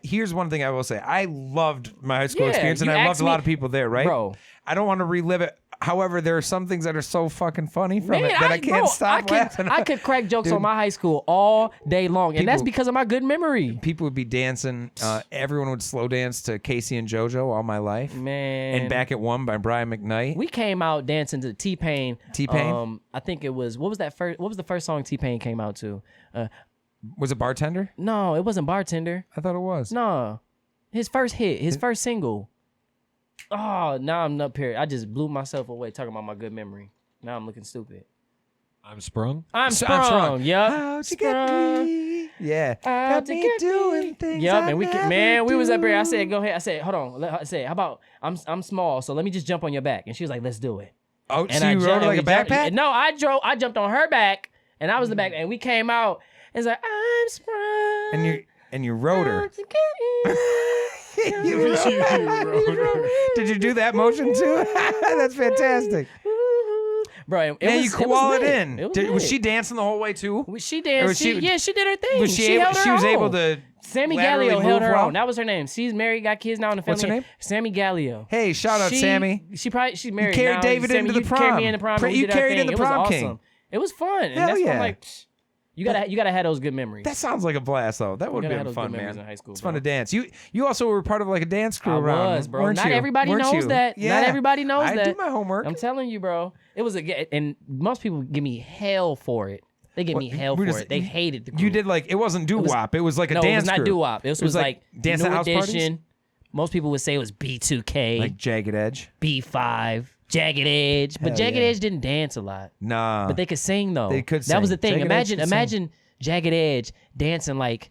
here's one thing I will say. I loved my high school Yeah, experience, and you I loved asked a lot me- of people there, right? Bro. I don't want to relive it. However, there are some things that are so fucking funny from Man, it that I can't stop laughing. I could crack jokes Dude. on my high school all day long, and that's People- because of my good memory. People would be dancing. Everyone would slow dance to Casey and JoJo all my life. Man, And Back at One by Brian McKnight. we came out dancing to T-Pain. T-Pain? I think it was what was the first song T-Pain came out to? Was it Bartender? No, it wasn't Bartender. I thought it was. No, his first hit, his first single. Oh, now I'm up here. I just blew myself away talking about my good memory. Now I'm looking stupid. I'm sprung. I'm sprung. Yup. How'd you get me? Yeah. How'd Got you me get doing me? things Yup, I and never we was up here. I do. said, go ahead. I said, hold on. I said, how about I'm small, so let me just jump on your back. And she was like, let's do it. Oh, And so you I rode it jumped- like a and we jumped- backpack? No, I jumped on her back, and I was the back, and we came out. And it's like I'm sprung. And you rode her. How'd you get me? You rode her. Did you do that motion too? That's fantastic. Bro, Now you call it lit. in. It was Was lit. she dancing the whole way too? She danced. was she- She did her thing. Was she able? held her She was own. able to. Sammy laterally Gallio held move her well? own. That was her name. She's married, got kids now in the family. What's her name? Sammy Gallio. Hey, shout out Sammy. She's married. carried now. David Sammy, into the you carried prom. me in the prom. and we You did our carried in thing. the It was prom awesome. king. It was fun. And Hell that's why yeah. I'm like, psh, you gotta have those good memories. That sounds like a blast, though. That would gotta have have been those fun, good memories man. in high school, It's fun bro. to dance. You also were part of like a dance crew I around, was, bro. weren't Not you? everybody Weren't knows you? that. Yeah. Not everybody knows I that. do my homework. I'm telling you, bro. It was and most people give me hell for it. They give me hell we for just- it. They hated the group. You did like it wasn't doo wop. It was like a No, dance. it was not crew. doo-wop. This was like dance New at house parties? Edition. Most people would say it was B2K, Like Jagged Edge. B5, Jagged Edge. But Hell Jagged yeah. Edge didn't dance a lot. Nah. But they could sing though. They could That was the sing. thing. Jagged Edge could sing. Imagine Jagged Edge dancing like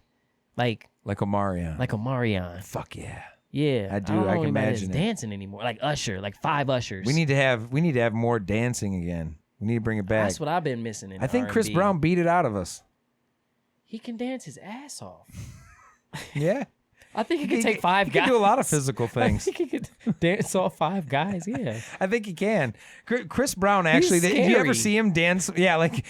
like Omarion. a Marion. Fuck yeah. Yeah. I do. don't know I can anybody that's imagine it. dancing anymore. Like Usher, like 5 Ushers. We need to have more dancing again. We need to bring it back. That's what I've been missing in I think Chris R&B. Brown beat it out of us. He can dance his ass off. Yeah. I think he could take 5 He guys. can do a lot of physical I things. think he could dance off 5 guys. Yeah. I think he can. Chris Brown actually. He's Did you ever scary. see him dance? Yeah, like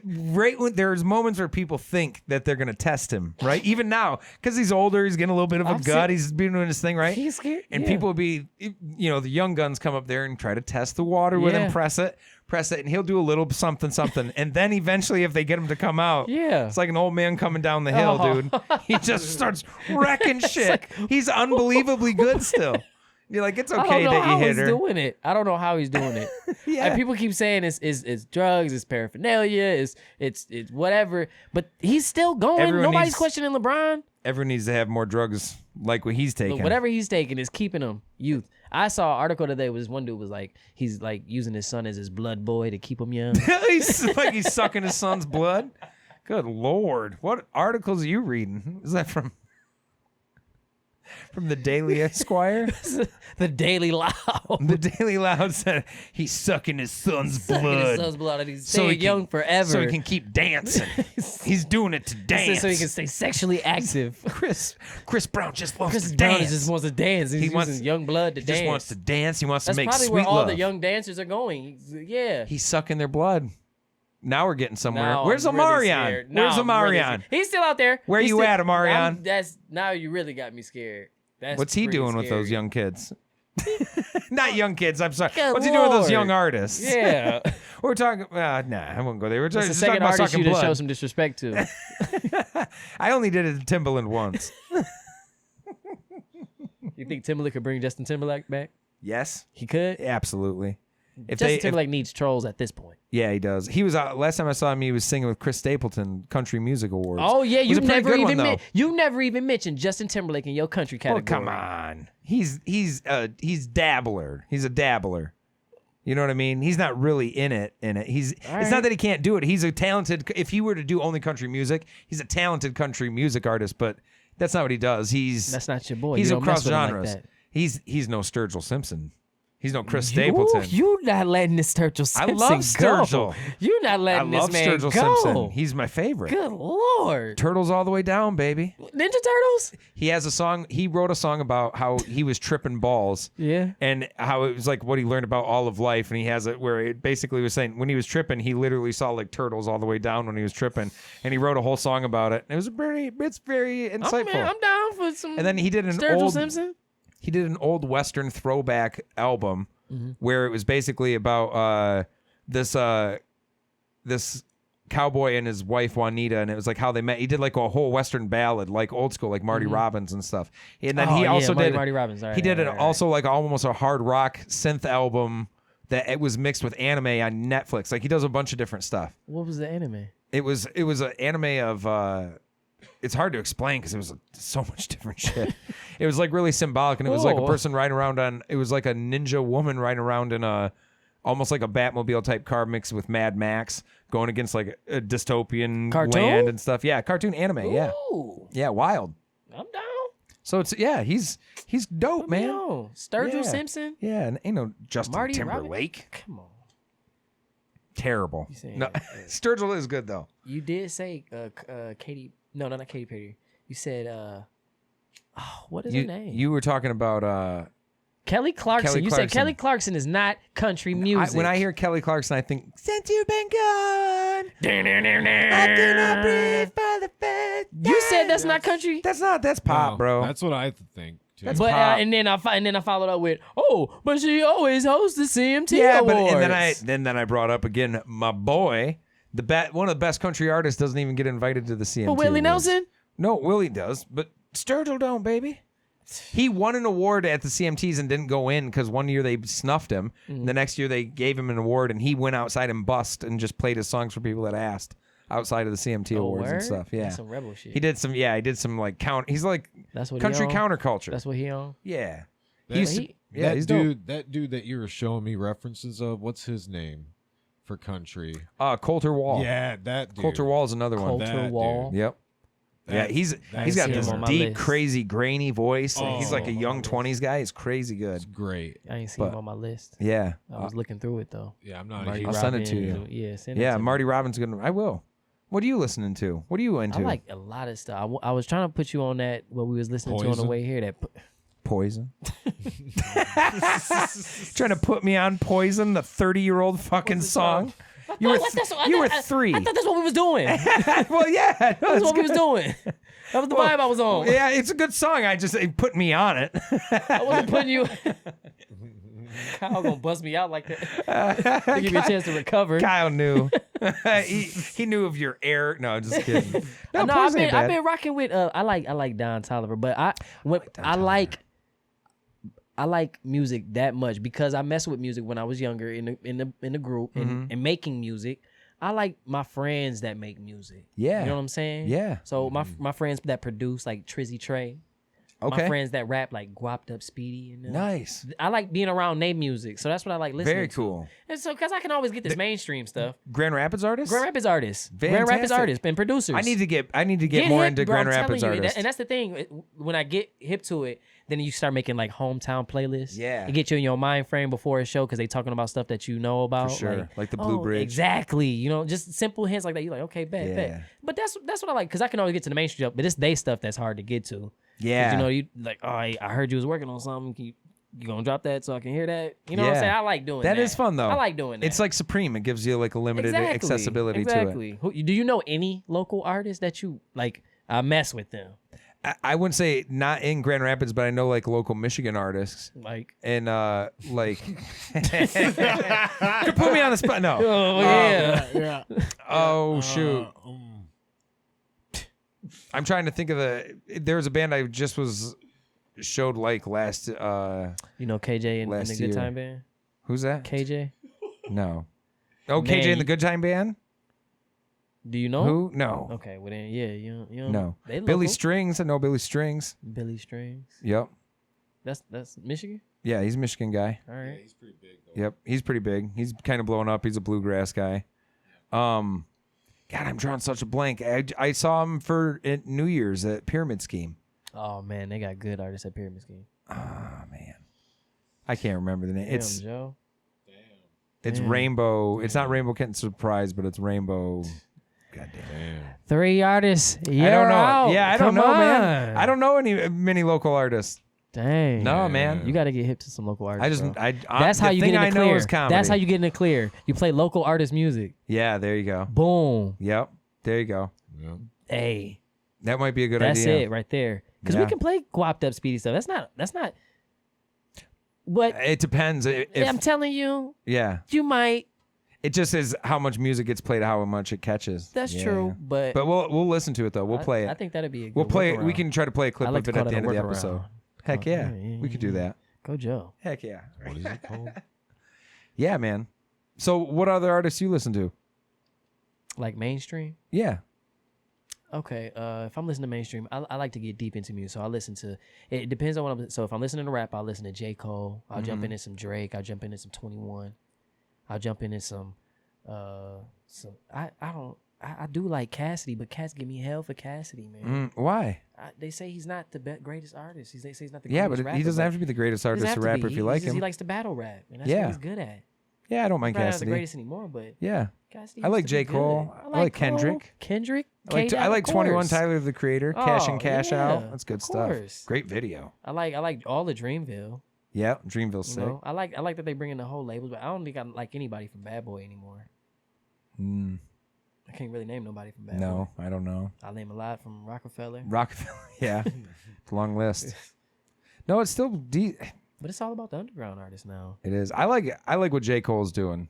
right when there's moments where people think that they're gonna test him, right? Even now, because he's older, he's getting a little bit of a I've gut. seen- He's been doing his thing, right? He's scared. And yeah. people would be, the young guns come up there and try to test the water with him, Yeah. press it. press it, and he'll do a little something, and then eventually, if they get him to come out, it's like an old man coming down the hill, dude. He just starts wrecking shit. He's unbelievably good still. You're like, it's okay that you hit her. I don't know how he's doing it. Yeah. And people keep saying it's drugs, it's paraphernalia, it's whatever, but he's still going. Nobody's questioning LeBron. Everyone needs to have more drugs like what he's taking. Whatever he's taking is keeping him youth. I saw an article today where this one dude was like, he's like using his son as his blood boy to keep him young. He's like he's sucking his son's blood. Good Lord. What articles are you reading? Is that from the Daily Esquire? The Daily Loud. The Daily Loud said he's sucking his son's blood. Sucking his son's blood, and he's staying young forever. So he can keep dancing. He's doing it to dance. So he can stay sexually active. Chris Brown just wants to Chris dance. Brown just wants to dance. He's using young blood to dance. He just wants to dance. He wants to make sweet love. That's probably where all the young dancers are going. Yeah. He's sucking their blood. Now we're getting somewhere. Now Where's I'm Omarion? really Where's Omarion? Really he's still out there. Where you at, Omarion? Now you really got me scared. What's he doing with those young kids? Not young kids. I'm sorry. Good What's he doing with those Lord. young artists? Yeah. We're talking. Nah, I won't go there. We're It's the just second talking about artist sucking you to blood. show some disrespect to. I only did it to Timbaland once. You think Timberlake could bring Justin Timberlake back? Yes, He could. absolutely. Justin Timberlake needs trolls at this point. Yeah, he does. He was last time I saw him. He was singing with Chris Stapleton, Country Music Awards. Oh yeah, you never even mentioned Justin Timberlake in your country category. Oh come on, he's dabbler. He's a dabbler. You know what I mean? He's not really in it. It's not that he can't do it. He's a talented. If he were to do only country music, he's a talented country music artist. But that's not what he does. That's not your boy. He's you across don't mess with him genres. like that. He's no Sturgill Simpson. He's no Chris Stapleton. You not letting this Sturgill Simpson I love Sturgill. go. You not letting this man Sturgill go. Simpson. He's my favorite. Good Lord. Turtles all the way down, baby. Ninja Turtles? He has a song. He wrote a song about how he was tripping balls. Yeah. And how it was like what he learned about all of life. And he has it where it basically was saying when he was tripping, he literally saw like turtles all the way down when he was tripping. And he wrote a whole song about it. And it's very insightful. Oh, man, I'm down for some. And then he did Sturgill Simpson. He did an old Western throwback album where it was basically about this cowboy and his wife Juanita, and it was like how they met. He did like a whole Western ballad, like old school, like Marty Robbins and stuff. And then he also did Marty Robbins. All right, he did also right. like almost a hard rock synth album that it was mixed with anime on Netflix. Like he does a bunch of different stuff. What was the anime? It was an anime of. It's hard to explain because it was so much different shit. It was like really symbolic, and it was like a person riding around on. It was like a ninja woman riding around in almost like a Batmobile type car mixed with Mad Max, going against like a dystopian cartoon? land and stuff. Yeah, cartoon anime. Ooh. Yeah, wild. I'm down. So it's he's dope, man. Sturgill Simpson. Yeah, and ain't no Justin Marty Timberlake. Robbins? Come on. Terrible. No, Sturgill is good though. You did say Katy. No, not Katy Perry. You said what is her name? You were talking about Kelly Clarkson. Kelly You Clarkson. said Kelly Clarkson is not country music. When I hear Kelly Clarkson, I think since you've been gone, I cannot breathe for the first time. You said that's not country. That's pop, bro. That's what I think. Too. That's But pop. and then I followed up with, but she always hosts the CMT Yeah, Awards. but and then I brought up again my boy, one of the best country artists doesn't even get invited to the CMT. But Willie Awards. Nelson? No, Willie does, but Sturgill don't, baby. He won an award at the CMTs and didn't go in because one year they snuffed him. Mm-hmm. The next year they gave him an award and he went outside and bussed and just played his songs for people that asked outside of the CMT awards and word? stuff. Yeah, That's some rebel shit. He did some like count. He's like That's what country he on? counterculture. That's what he on. Yeah. That, He's dope. That dude that you were showing me references of, what's his name for country? Coulter Wall. Yeah, that dude. Coulter Wall is another one. Coulter Wall. Yep. Yeah, he's got him this on my deep, list. crazy, grainy voice. and he's like a on young my 20s guy. He's crazy good. It's great. I ain't seen him on my list. Yeah. I was looking through it though. Yeah, I'm not. Marty I'll send it to you. Robbins, Yeah, send it Yeah, to me. Marty Robbins good. I will. What are you listening to? What are you into? I like a lot of stuff. I was trying to put you on that what we was listening to on the Poison? way here. That Poison. Trying to put me on Poison, the 30-year-old fucking song. You were 3. I thought that's what we was doing. Well, yeah. That's what we was doing. That was the vibe I was on. Yeah, it's a good song. It put me on it. I wasn't putting you. Kyle gonna bust me out like that. Give me a chance to recover. Kyle knew. he knew of your air. No, just kidding. No, I've been rocking with. I like Don Toliver, but I like music that much because I messed with music when I was younger in the group and making music. I like my friends that make music. Yeah. You know what I'm saying? Yeah. So my friends that produce like Trizzy Trey. Okay. My friends that rap like Guapped Up Speedy. And nice. I like being around their music. So that's what I like listening to. Very cool. And so, because I can always get this mainstream stuff. Grand Rapids artists? Grand Rapids artists. Fantastic. Grand Rapids artists and producers. I need to get more into Grand Rapids artists. And that's the thing. When I get hip to it, then you start making like hometown playlists. Yeah. It get you in your mind frame before a show because they talking about stuff that you know about. For sure. Like the Blue Bridge. Exactly. You know, just simple hints like that. You're like, okay, bet. But that's what I like because I can always get to the mainstream stuff, but it's they stuff that's hard to get to. Yeah. You know, you like, oh, I heard you was working on something. You gonna drop that so I can hear that? You know what I'm saying? I like doing that. That is fun though. I like doing that. It's like Supreme. It gives you like a limited accessibility to it. Do you know any local artists that you like? I mess with them. I wouldn't say not in Grand Rapids, but I know like local Michigan artists. Like and like you put me on the spot. No. Oh yeah. Oh shoot. I'm trying to think of there was a band I just showed like last you know KJ and the Good Time Band? Who's that? KJ? No. Oh, man, KJ and the Good Time Band? Do you know? Who? No. Okay, well then you know. No. Billy Strings. I know Billy Strings. Billy Strings. Yep. That's Michigan? Yeah, he's a Michigan guy. All right. Yeah, he's pretty big though. Yep, he's pretty big. He's kind of blowing up. He's a bluegrass guy. God, I'm drawing such a blank. I saw him at New Year's at Pyramid Scheme. Oh man, they got good artists at Pyramid Scheme. Oh man, I can't remember the name. Damn, Joe. It's Rainbow. Damn. It's not Rainbow Kitten Surprise, but it's Rainbow. God damn. 3 artists. I don't know. Out. Yeah, I don't know, man. I don't know many local artists. Dang. No, man. You got to get hip to some local artists. That's how you get in the clear. That's how you get in the clear. You play local artist music. Yeah, there you go. Boom. Yep. There you go. Yep. Hey. That might be a good idea. That's it right there. Because we can play guapped up speedy stuff. That's not. But it depends. I'm telling you. Yeah. You might. It just is how much music gets played, how much it catches. That's true, but we'll listen to it though. We'll play it. I think that'd be a good. We'll play it. Workaround. We can try to play a clip of it at the end of the episode. Heck yeah, yeah, we could do that. Go Joe. Heck yeah. What is it called? Yeah, man. So, what other artists you listen to? Like mainstream? Yeah. Okay. If I'm listening to mainstream, I like to get deep into music. So I listen to. It depends on what I'm. So if I'm listening to rap, I'll listen to J. Cole. I'll jump into some Drake. I'll jump into some 21. I'll jump into some. I do like Cassidy, but cats give me hell for Cassidy, man. Why? They say he's not the greatest artist. They say he's not the greatest greatest rapper. He doesn't have to be the greatest artist or rapper if you like him. He likes to battle rap, and that's what he's good at. Yeah, I don't mind Cassidy. Cassidy. Not the greatest anymore, but yeah, Cassidy I like J. Cole. I like Kendrick. I like 21 Tyler the Creator. Cash in, Cash out. That's good stuff. Great video. I like all the Dreamville. Yeah, Dreamville's sick. Know? I like that they bring in the whole labels, but I don't think I like anybody from Bad Boy anymore. I can't really name nobody from Bad Boy. No, I don't know. I'll name a lot from Rockefeller. Yeah. It's a long list. No, it's still deep. But it's all about the underground artists now. It is. I like what J. Cole's doing.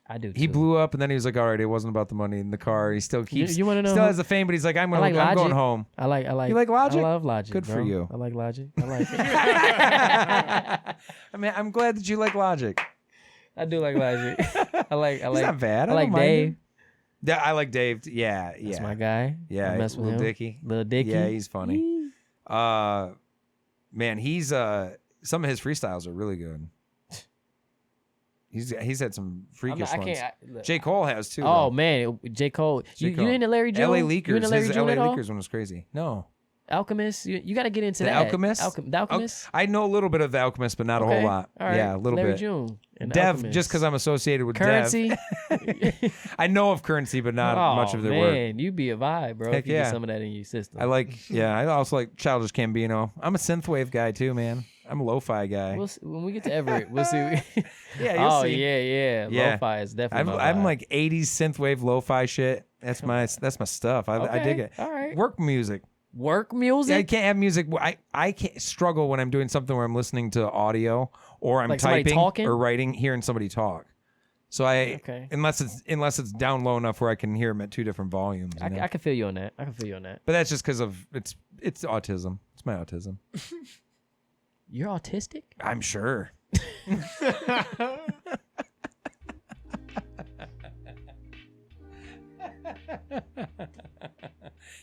I do too. He blew up and then he was like, all right, it wasn't about the money in the car. He still keeps you wanna know still has the fame, but he's like, I'm going home. I like You like Logic? I love Logic. Good for you. I like Logic. I like it. I mean, I'm glad that you like Logic. I do like Logic. I like He's not bad. I like Dave. Yeah, I like Dave. Yeah. That's my guy. Yeah, Little Dicky. Little Dicky. Yeah, he's funny. Man, he's some of his freestyles are really good. He's had some freakish ones. J. Cole has too. Oh man, J. Cole. You into Larry June? LA Leakers. His LA Leakers one was crazy. No. Alchemist. You got to get into the that. Alchemist. The Alchemist. I know a little bit of the Alchemist, but not a whole lot. All right. Yeah, a little Larry bit. June. Dev, Alchemist. just because I'm associated with Currency. Dev. I know of Currency, but not much of their work. Man, you be a vibe, bro. Heck if you get some of that in your system. I also like Childish Gambino. I'm a synthwave guy too, man. I'm a lo-fi guy. When we get to Everett, we'll see. You'll see. Yeah. Lo-fi is definitely I'm like 80s synthwave lo-fi shit. That's my stuff. I dig it. All right. Work music. Work music? I can't have music. I can't struggle when I'm doing something where I'm listening to audio or I'm Like somebody typing talking? or writing, hearing somebody talk. So unless it's down low enough where I can hear them at two different volumes. I can feel you on that. I can feel you on that. But that's just because of it's autism. It's my autism. You're autistic? I'm sure.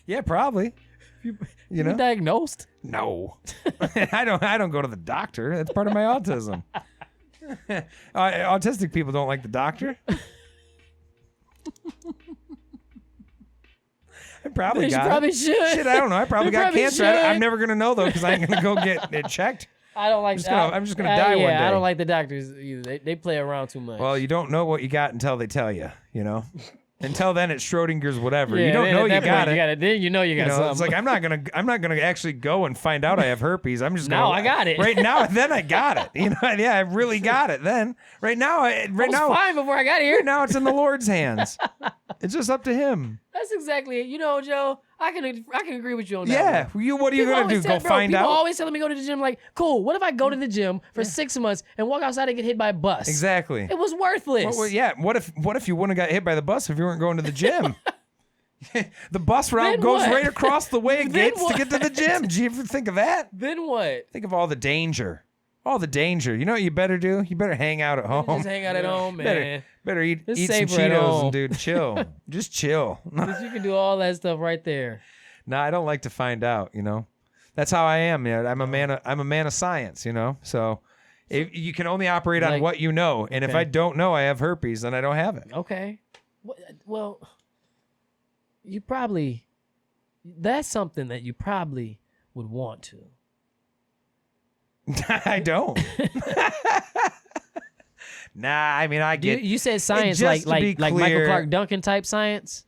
Yeah, probably. You know, diagnosed? No, I don't go to the doctor. That's part of my autism. Autistic people don't like the doctor. I probably got probably it. should. Shit, I don't know. I probably got cancer. I'm never gonna know though because I ain't gonna go get it checked. I don't like. I'm just gonna die one day. I don't like the doctors either. They play around too much. Well, you don't know what you got until they tell you. You know. Until then, it's Schrodinger's whatever. You don't know you got it. Then you know you got something. It's like I'm not gonna actually go and find out I have herpes. I'm just gonna. No, I got it right now. Then I got it. You know, yeah, I really got it. Then right now, I was fine before I got here. Right now, it's in the Lord's hands. It's just up to Him. That's exactly it. You know, Joe, I can agree with you on that. Yeah, what are you gonna do? Go find out? People always telling me go to the gym. Like, cool. What if I go to the gym for 6 months and walk outside and get hit by a bus? Exactly. It was worthless. What if you wouldn't have got hit by the bus if you weren't going to the gym? The bus route goes right across the way it gets to get to the gym. Did you ever think of that? Then what? Think of all the danger. All the danger. You know what you better do? You better hang out at home. Just hang out at home, man. Better eat some Cheetos and dude, chill. Just chill. Because you can do all that stuff right there. No, I don't like to find out. You know, that's how I am. Yeah, I'm a man of science. You know, so if you can only operate on what you know, and if I don't know I have herpes, then I don't have it. Okay. Well, you probably that's something that you probably would want to. I don't. Nah, I mean I get. You said science like Michael Clark Duncan type science.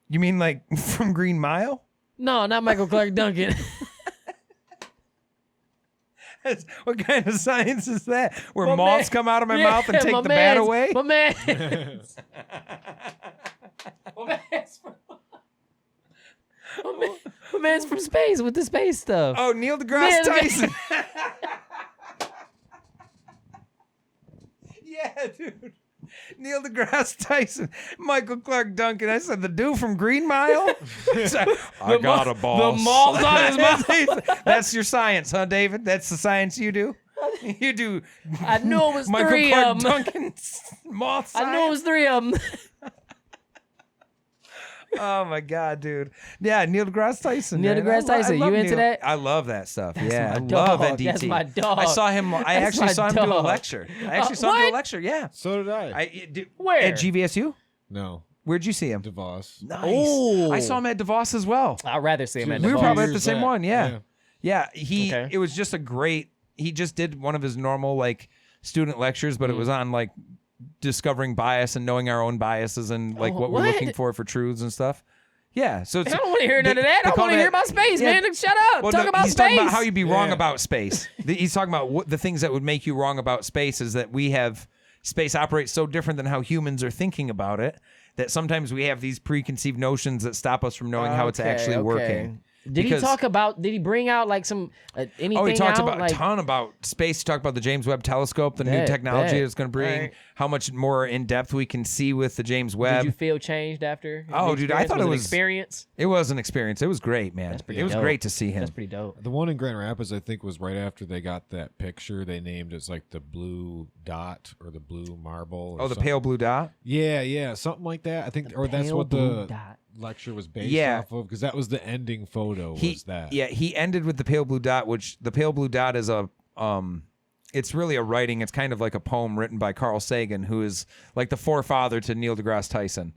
You mean like from Green Mile? No, not Michael Clark Duncan. What kind of science is that? Where moths come out of my mouth and take the bat away? My man. My man's from space with the space stuff. Oh, Neil deGrasse Tyson. Yeah, dude. Neil deGrasse Tyson, Michael Clark Duncan. I said the dude from Green Mile. I got a boss. The moths on his mouth. That's your science, huh, David? That's the science you do. You do. I knew it was Michael three Clark of them. Duncan's moth science. I knew it was 3 of them. Oh my God, dude! Yeah, Neil deGrasse Tyson. Neil deGrasse Tyson, you into that? I love that stuff. That's yeah, I my love dog. NDT. That's my dog. I saw him. I actually saw him do a lecture. I actually saw him do a lecture. Yeah. So did I. Where? At GVSU? No. Where'd you see him? DeVos. Nice. Oh. I saw him at DeVos as well. I'd rather see him at We were DeVos. probably at the same one. Yeah. He. Okay. It was just a great. He just did one of his normal like student lectures, but it was on like discovering bias and knowing our own biases and like what we're looking for truths and stuff. Yeah, so it's, I don't want to hear none of that. I want to hear about space, man. Shut up. Well, Talk about he's space. talking about how you'd be wrong about space. He's talking about what the things that would make you wrong about space is that we have space operates so different than how humans are thinking about it that sometimes we have these preconceived notions that stop us from knowing how it's actually working. Did he bring out like some anything? Oh, he talked out, about like, a ton about space. He talked about the James Webb Telescope, the new technology it's going to bring, how much more in depth we can see with the James Webb. Did you feel changed after? Oh, dude, I thought it was an experience. It was an experience. It was great, man. It was great to see him. That's pretty dope. The one in Grand Rapids, I think, was right after they got that picture. They named it like the blue dot or the blue marble. Oh, the pale blue dot. Yeah, something like that. I think, or that's what the lecture was based off of, because that was the ending photo. Yeah, he ended with the pale blue dot, which the pale blue dot is a it's really a writing. It's kind of like a poem written by Carl Sagan, who is like the forefather to Neil deGrasse Tyson.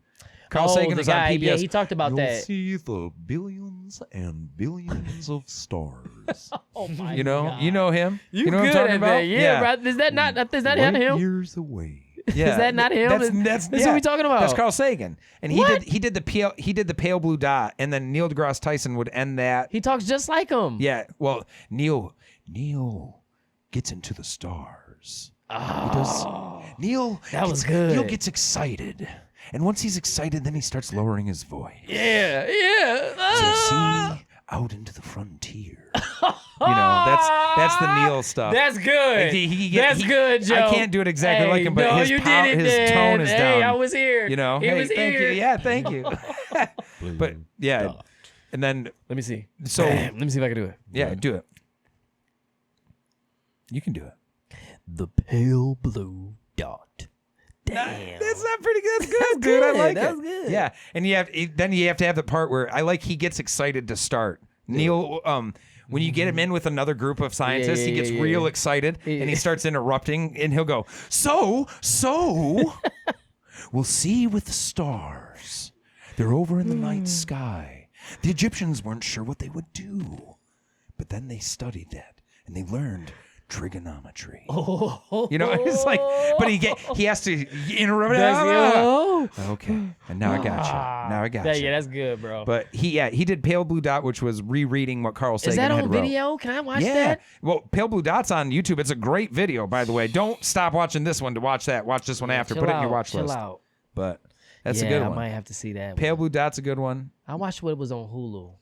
Carl Sagan was on PBS. Yeah, he talked about that. You'll see the billions and billions of stars. Oh my you know, God. you know him. You know good what I'm talking at about? that? Yeah, bro. Is that not him? Years away. Yeah. Is that not him? That's what we talking about. That's Carl Sagan, and he did the pale blue dot, and then Neil deGrasse Tyson would end that. He talks just like him. Yeah, well, Neil gets into the stars. Oh, Neil. That was good. Neil gets excited, and once he's excited, then he starts lowering his voice. yeah. So see, out into the frontier. That's the Neil stuff. That's good. That's good, Joe. I can't do it exactly like him, but no, his you did it, his tone is down. Hey, I was here. He was thank here. you. Yeah, thank you. But yeah, and then let me see. So let me see if I can do it. Yeah, do it. You can do it. The pale blue dot. Damn. That's not pretty good. That's good. I like That's it. good. Yeah, and you have to have the part where he gets excited to start. Neil, when you get him in with another group of scientists, he gets real excited and he starts interrupting, and he'll go, so we'll see with the stars. They're over in the night sky. The Egyptians weren't sure what they would do, but then they studied that and they learned trigonometry. It's like, but he has to interrupt. Okay, and now I got you. Yeah, that's good, bro. But he did Pale Blue Dot, which was rereading what Carl Sagan had wrote. Is that on video? Can I watch that? Yeah. Well, Pale Blue Dot's on YouTube. It's a great video, by the way. Don't stop watching this one to watch that. Watch this one after. Put it in your watch list. Out. But that's a good one. I might have to see that. Pale Blue Dot's a good one. I watched what was on Hulu.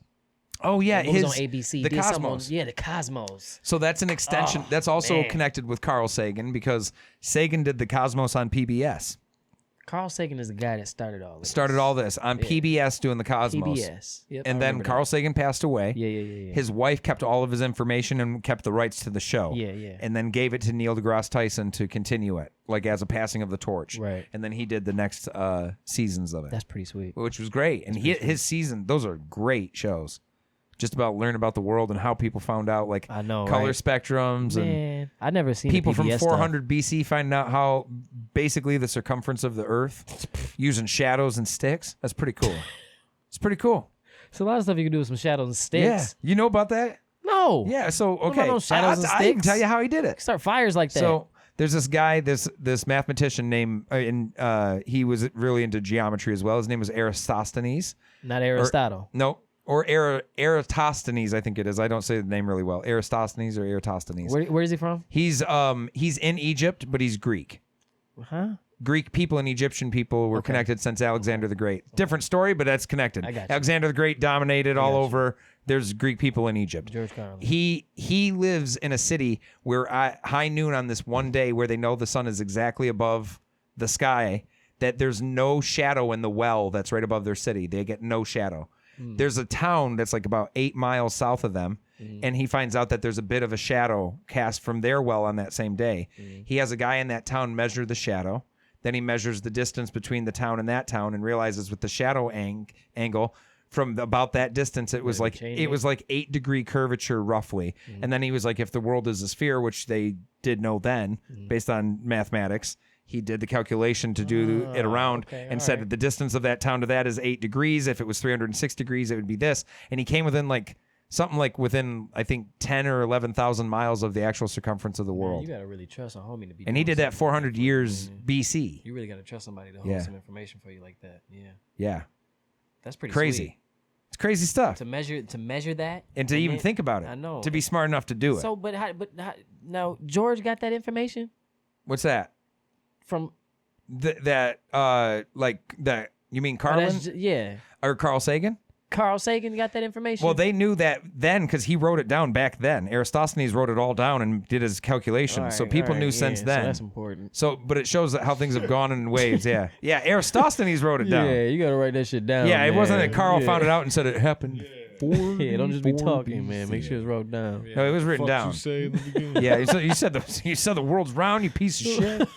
Oh yeah, it was on ABC. The Cosmos. The Cosmos. So that's an extension. That's also connected with Carl Sagan because Sagan did the Cosmos on PBS. Carl Sagan is the guy that started all this. On PBS doing the Cosmos. PBS. Yep, and then Carl Sagan passed away. Yeah. His wife kept all of his information and kept the rights to the show. Yeah. And then gave it to Neil deGrasse Tyson to continue it, like as a passing of the torch. Right. And then he did the next seasons of it. That's pretty sweet. Which was great. And his season, those are great shows. Just about learning about the world and how people found out, like color spectrums and I never seen people from PBS 400 BC finding out how basically the circumference of the Earth using shadows and sticks. That's pretty cool. It's pretty cool. So a lot of stuff you can do with some shadows and sticks. Yeah, you know about that? No. Yeah. So okay, shadows and sticks. I can tell you how he did it. Start fires like that. So there's this guy, this mathematician named, he was really into geometry as well. His name was Eratosthenes. Not Aristotle. Or Eratosthenes, I think it is. I don't say the name really well. Eratosthenes or Eratosthenes. Where is he from? He's in Egypt, but he's Greek. Huh? Greek people and Egyptian people were connected since Alexander the Great. Different story, but that's connected. I got you. Alexander the Great dominated all over. There's Greek people in Egypt. George Carlin. He lives in a city where high noon on this one day where they know the sun is exactly above the sky, that there's no shadow in the well that's right above their city. They get no shadow. There's a town that's like about 8 miles south of them, and he finds out that there's a bit of a shadow cast from their well on that same day. He has a guy in that town measure the shadow. Then he measures the distance between the town and that town and realizes with the shadow angle from about that distance, it was like 8-degree curvature roughly. And then he was like, if the world is a sphere, which they did know then based on mathematics, he did the calculation to do it around and said that the distance of that town to that is 8 degrees. If it was 306 degrees, it would be this. And he came within within, I think, 10 or 11,000 miles of the actual circumference of the world. You got to really trust a homie to be. And he did that 400 years BC. You really got to trust somebody to hold some information for you like that. Yeah. Yeah. That's pretty crazy. Sweet. It's crazy stuff. To measure that. And to even think about it. I know. To be smart enough to do it. So, but now, George got that information? What's that? From that you mean Carlin? Yeah. Or Carl Sagan? Carl Sagan got that information? Well, they knew that then because he wrote it down back then. Eratosthenes wrote it all down and did his calculations. So people knew since then. So that's important. So, but it shows how things have gone in waves. Yeah. Yeah. Eratosthenes wrote it down. Yeah, you got to write that shit down. Yeah, man. It wasn't that Carl found it out and said it happened. Yeah, don't just be talking, man. Make sure it's wrote down. No, it was written down. You say in the beginning. Yeah, you said the world's round, you piece of shit.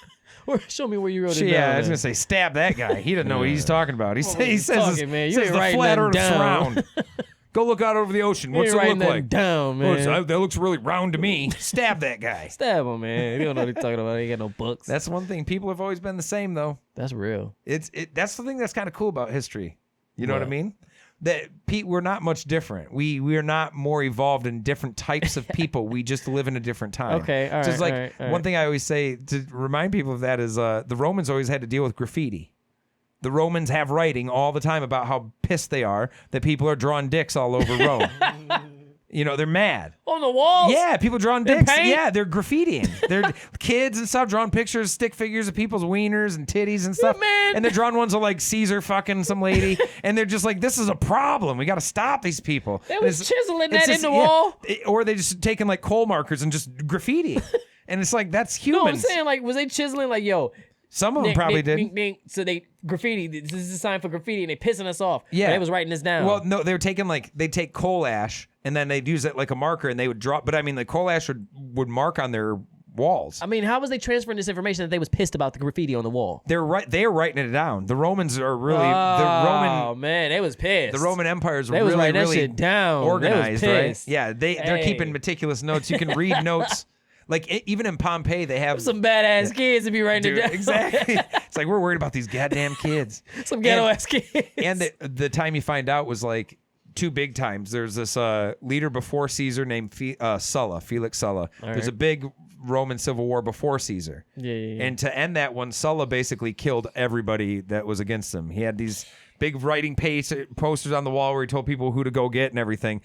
Or show me where you wrote it down. Yeah, I was gonna say stab that guy. He doesn't know what he's talking about. He says the flat Earth's down. round. Go look out over the ocean. What's it look like? Down, man. That looks really round to me. Stab that guy. Stab him, man. He don't know what he's talking about. He ain't got no books. That's one thing. People have always been the same, though. That's real. That's the thing that's kind of cool about history. You know what I mean? That Pete, we're not much different. We are not more evolved in different types of people. We just live in a different time. Okay, all right. Just like all right. one thing I always say to remind people of that is the Romans always had to deal with graffiti. The Romans have writing all the time about how pissed they are that people are drawing dicks all over Rome. You know, they're mad. On the walls? Yeah, people drawing dicks. paint? Yeah, they're graffitiing. They're kids and stuff drawing pictures, stick figures of people's wieners and titties and stuff. man. And they're drawing ones of like Caesar fucking some lady. And they're just like, this is a problem. We got to stop these people. They And was chiseling that just- in the wall. Or they just taking like coal markers and just graffiti. And it's like, that's No, I'm humans. saying, like, was they chiseling, like, yo, Some of them ding, probably ding, did. ding, ding. So they graffiti. This is a sign for graffiti, and they pissing us off. Yeah. But they was writing this down. Well, no, they were taking they take coal ash and then they'd use it like a marker and they would draw. But I mean, the coal ash would mark on their walls. I mean, how was they transferring this information that they was pissed about the graffiti on the wall? They are writing it down. The Romans are really Oh man, they was pissed. the Roman empires were They was really writing that really shit down. organized, They was right? pissed. Yeah, they're Hey. keeping meticulous notes. You can read notes. Like even in Pompeii, they have Some badass kids to be writing Dude, it down. exactly. It's like we're worried about these goddamn kids. Some ghetto ass kids. And the time you find out was like 2 big times. There's this leader before Caesar named Sulla, Felix Sulla. There's a big Roman civil war before Caesar. Yeah. And to end that one, Sulla basically killed everybody that was against him. He had these big writing posters on the wall where he told people who to go get and everything.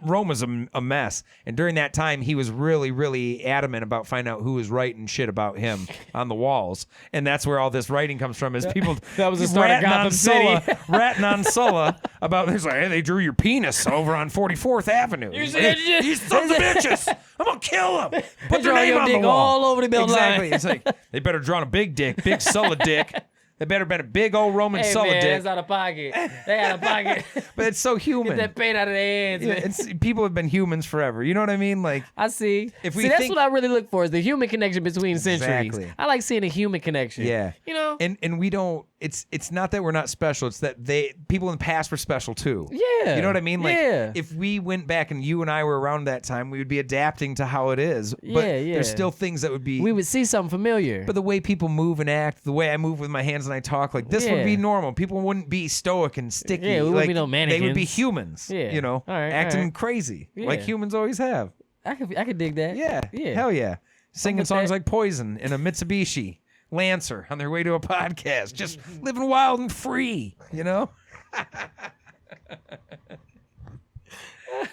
Rome was a mess. And during that time, he was really, really adamant about finding out who was writing shit about him on the walls. And that's where all this writing comes from, is people That was the start of ratting Gotham on City. Sulla, ratting on Sulla about, it's like, hey, they drew your penis over on 44th Avenue. You see that shit? These sons of bitches. I'm going to kill them. Put their draw name your on the dick wall. all over the building. Exactly. It's like, they better draw a big dick, big Sulla dick. They better been a big old Roman Hey Sulla man, dick. that's out of pocket. They out of pocket. But it's so human. Get that paint out of their hands, man. It's, people have been humans forever. You know what I mean? Like, I see. If we that's think- what I really look for, is the human connection between centuries. Exactly. I like seeing a human connection. yeah. You know? And we don't. It's not that we're not special. It's that people in the past were special too. Yeah. You know what I mean? Like, Yeah. if we went back and you and I were around that time, we would be adapting to how it is. But Yeah, yeah. there's still things that would be. we would see something familiar. But the way people move and act, the way I move with my hands and I talk, like this would be Yeah. normal. People wouldn't be stoic and sticky. Yeah, we wouldn't like, be no They would be mannequins. humans. Yeah. You know, All right, acting all right. crazy like Yeah. humans always have. I could dig that. Yeah. Yeah. Hell yeah. Singing with songs that. like Poison in a Mitsubishi Lancer on their way to a podcast, just living wild and free, you know?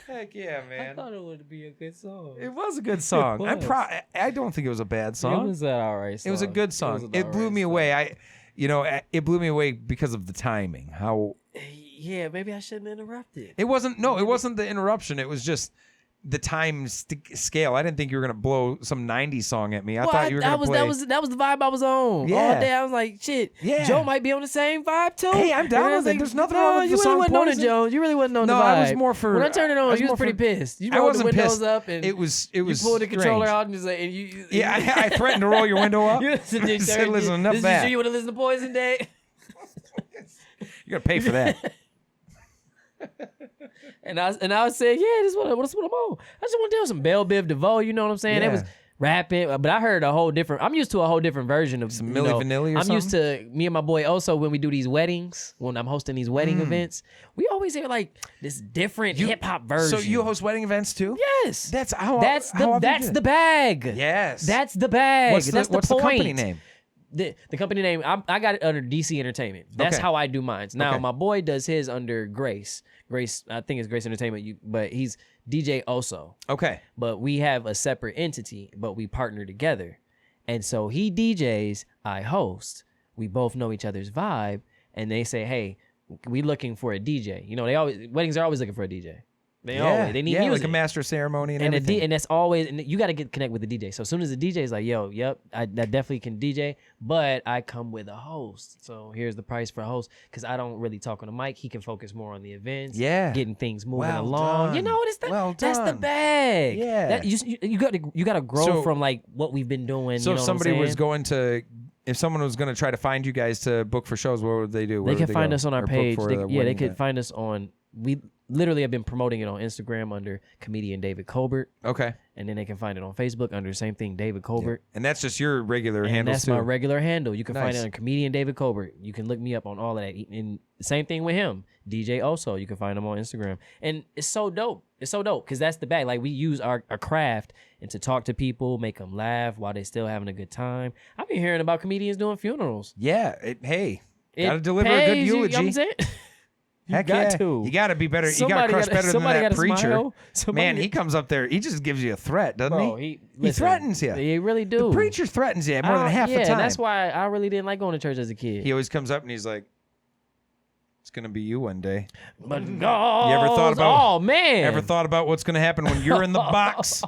Heck yeah, I man. thought it would be a good song. It was a good song. was. I don't think it was a bad song. It was an alright song. It was a good song. It blew me away. It blew me away because of the timing. How Yeah, maybe I shouldn't interrupt it. it wasn't the interruption. It was just the time scale. I didn't think you were gonna blow some '90s song at me. I thought you were gonna play. That was the vibe I was on. Yeah. All day I was like, shit. Yeah. Joe might be on the same vibe too. Hey, I'm down And I with was it. There's nothing wrong with the you song really wasn't on it, Poison. Joe. You really wasn't on No, the vibe. I was more for- When I turned it I on, was you more was pretty for- pissed. You I rolled wasn't the windows pissed. up and It was you pulled the controller strange. out and just like, and you Yeah, I threatened to roll your window up. You Said, listen, enough this of that. is you want to listen to Poison Day? You gotta pay for that. And I said, yeah, this is what I'm on. I just want to do some Belle Biv DeVoe, you know what I'm saying? Yeah. It was rapping, but I heard I'm used to a whole different version of Some Milli Vanilli or I'm used to, me and my boy Oso, when we do these weddings, when I'm hosting these wedding events, we always hear like this different hip hop version. So you host wedding events too? Yes. That's That's how the bag. Yes. That's the bag. What's That's the point. company name? The company name, I got it under DC Entertainment. That's Okay. how I do mine. Now, Okay. my boy does his under Grace. Grace, I think it's Grace Entertainment, but he's DJ Oso. Okay. But we have a separate entity, but we partner together. And so he DJs, I host. We both know each other's vibe, and they say, hey, we looking for a DJ. You know, weddings are always looking for a DJ. They need music. like a master of ceremony and And, everything. and that's always, and you got to connect with the DJ. So as soon as the DJ is like, yo, yep, I definitely can DJ, but I come with a host. So here's the price for a host, because I don't really talk on the mic. He can focus more on the events, getting things moving Well along. done. You know, that's the done. bag. Yeah. That, you got to grow So- from like what we've been doing. So you know if somebody what I'm was saying? going to, if someone was going to try to find you guys to book for shows, what would they do? Where They would can find go? us on our Or book page. for They the could wedding event? find us on. We literally have been promoting it on Instagram under comedian David Colbert, Okay. and then they can find it on Facebook under the same thing, David Colbert. And that's just your regular And handles that's too. my regular handle. You can find Nice. it on comedian David Colbert. You can look me up on all of that. And same thing with him, DJ Oso. You can find him on Instagram. And it's so dope. It's so dope because that's the bag. Like we use our craft and to talk to people, make them laugh while they still having a good time. I've been hearing about comedians doing funerals. Yeah. Hey, It gotta deliver a good pays, you know what eulogy. I'm saying? Heck got yeah. to. You got to be better. You got Somebody to crush gotta- better than somebody that gotta preacher. smile. Man, he comes up there. He just gives you a threat, doesn't Bro, he? listen, threatens you. He really do. The preacher threatens you more than half the time. Yeah, that's why I really didn't like going to church as a kid. He always comes up and he's like, "It's gonna be you one day." But no, You ever thought about? Oh man, Ever thought about what's gonna happen when you're in the box?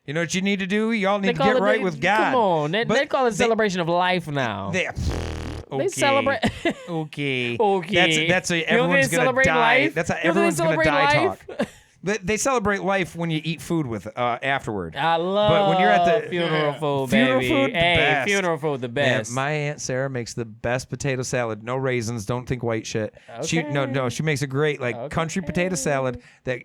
You know what you need to do? Y'all need to call get it- right with God. Come on, they But call it celebration of life now. They They celebrate. Okay. Okay. That's a You know everyone's they gonna celebrate die. life? That's how You know they everyone's gonna celebrate die life? talk. They celebrate life when you eat food with afterward. I love But when you're at the funeral food, funeral baby. food, the Hey, best. funeral food, the Man, best. my Aunt Sarah makes the best potato salad. No raisins. Don't think white shit. She makes a great country potato salad that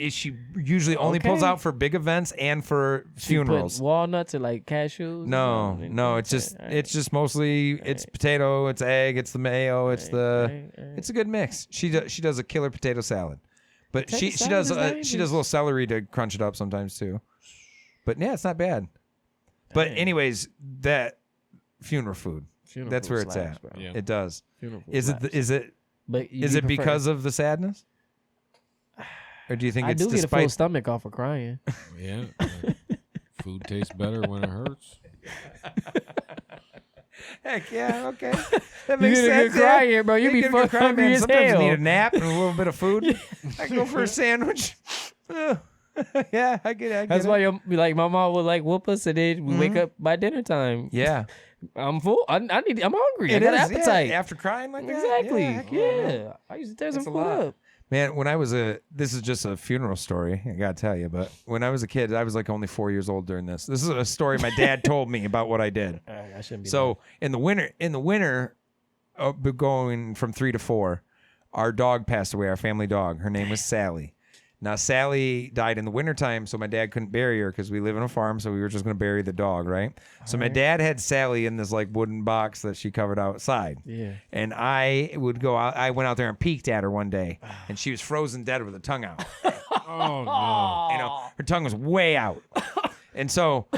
she usually only pulls out for big events and for funerals. Put walnuts and like cashews. No, it's just mostly it's potato, it's egg, it's the mayo, it's a good mix. She does a killer potato salad. But she does a little celery to crunch it up sometimes too. But yeah, it's not bad. But anyways, that funeral food. That's where it's at. Bro. Yeah. It does. Is it But is it because of the sadness? Or do you think I it's do get a full despite stomach off of crying. Yeah. Food tastes better when it hurts. Heck yeah, okay. That You makes get a sense. good cry here, bro. You be get a good fucking cry, hungry man. as Sometimes hell. you need a nap and a little bit of food. I go for a sandwich. Yeah, I get it. That's why my mom would like whoop us, and then we wake up by dinner time. Yeah. I'm full. I'm hungry. I It got is, appetite. yeah. After crying like that? Exactly. heck Yeah. I used to tear some That's a food lot. up. Man, when I was this is just a funeral story, I gotta tell you, but when I was a kid, I was like only 4 years old during this. This is a story my dad told me about what I did. I shouldn't be. So in the winter, going from 3 to 4, our dog passed away, our family dog. Her name was Sally. Now, Sally died in the wintertime, so my dad couldn't bury her because we live in a farm, so we were just going to bury the dog, right? So my dad had Sally in this like wooden box that she covered outside. Yeah. And I would go out. I went out there and peeked at her one day, and she was frozen dead with her tongue out. Oh no. You know, her tongue was way out. And so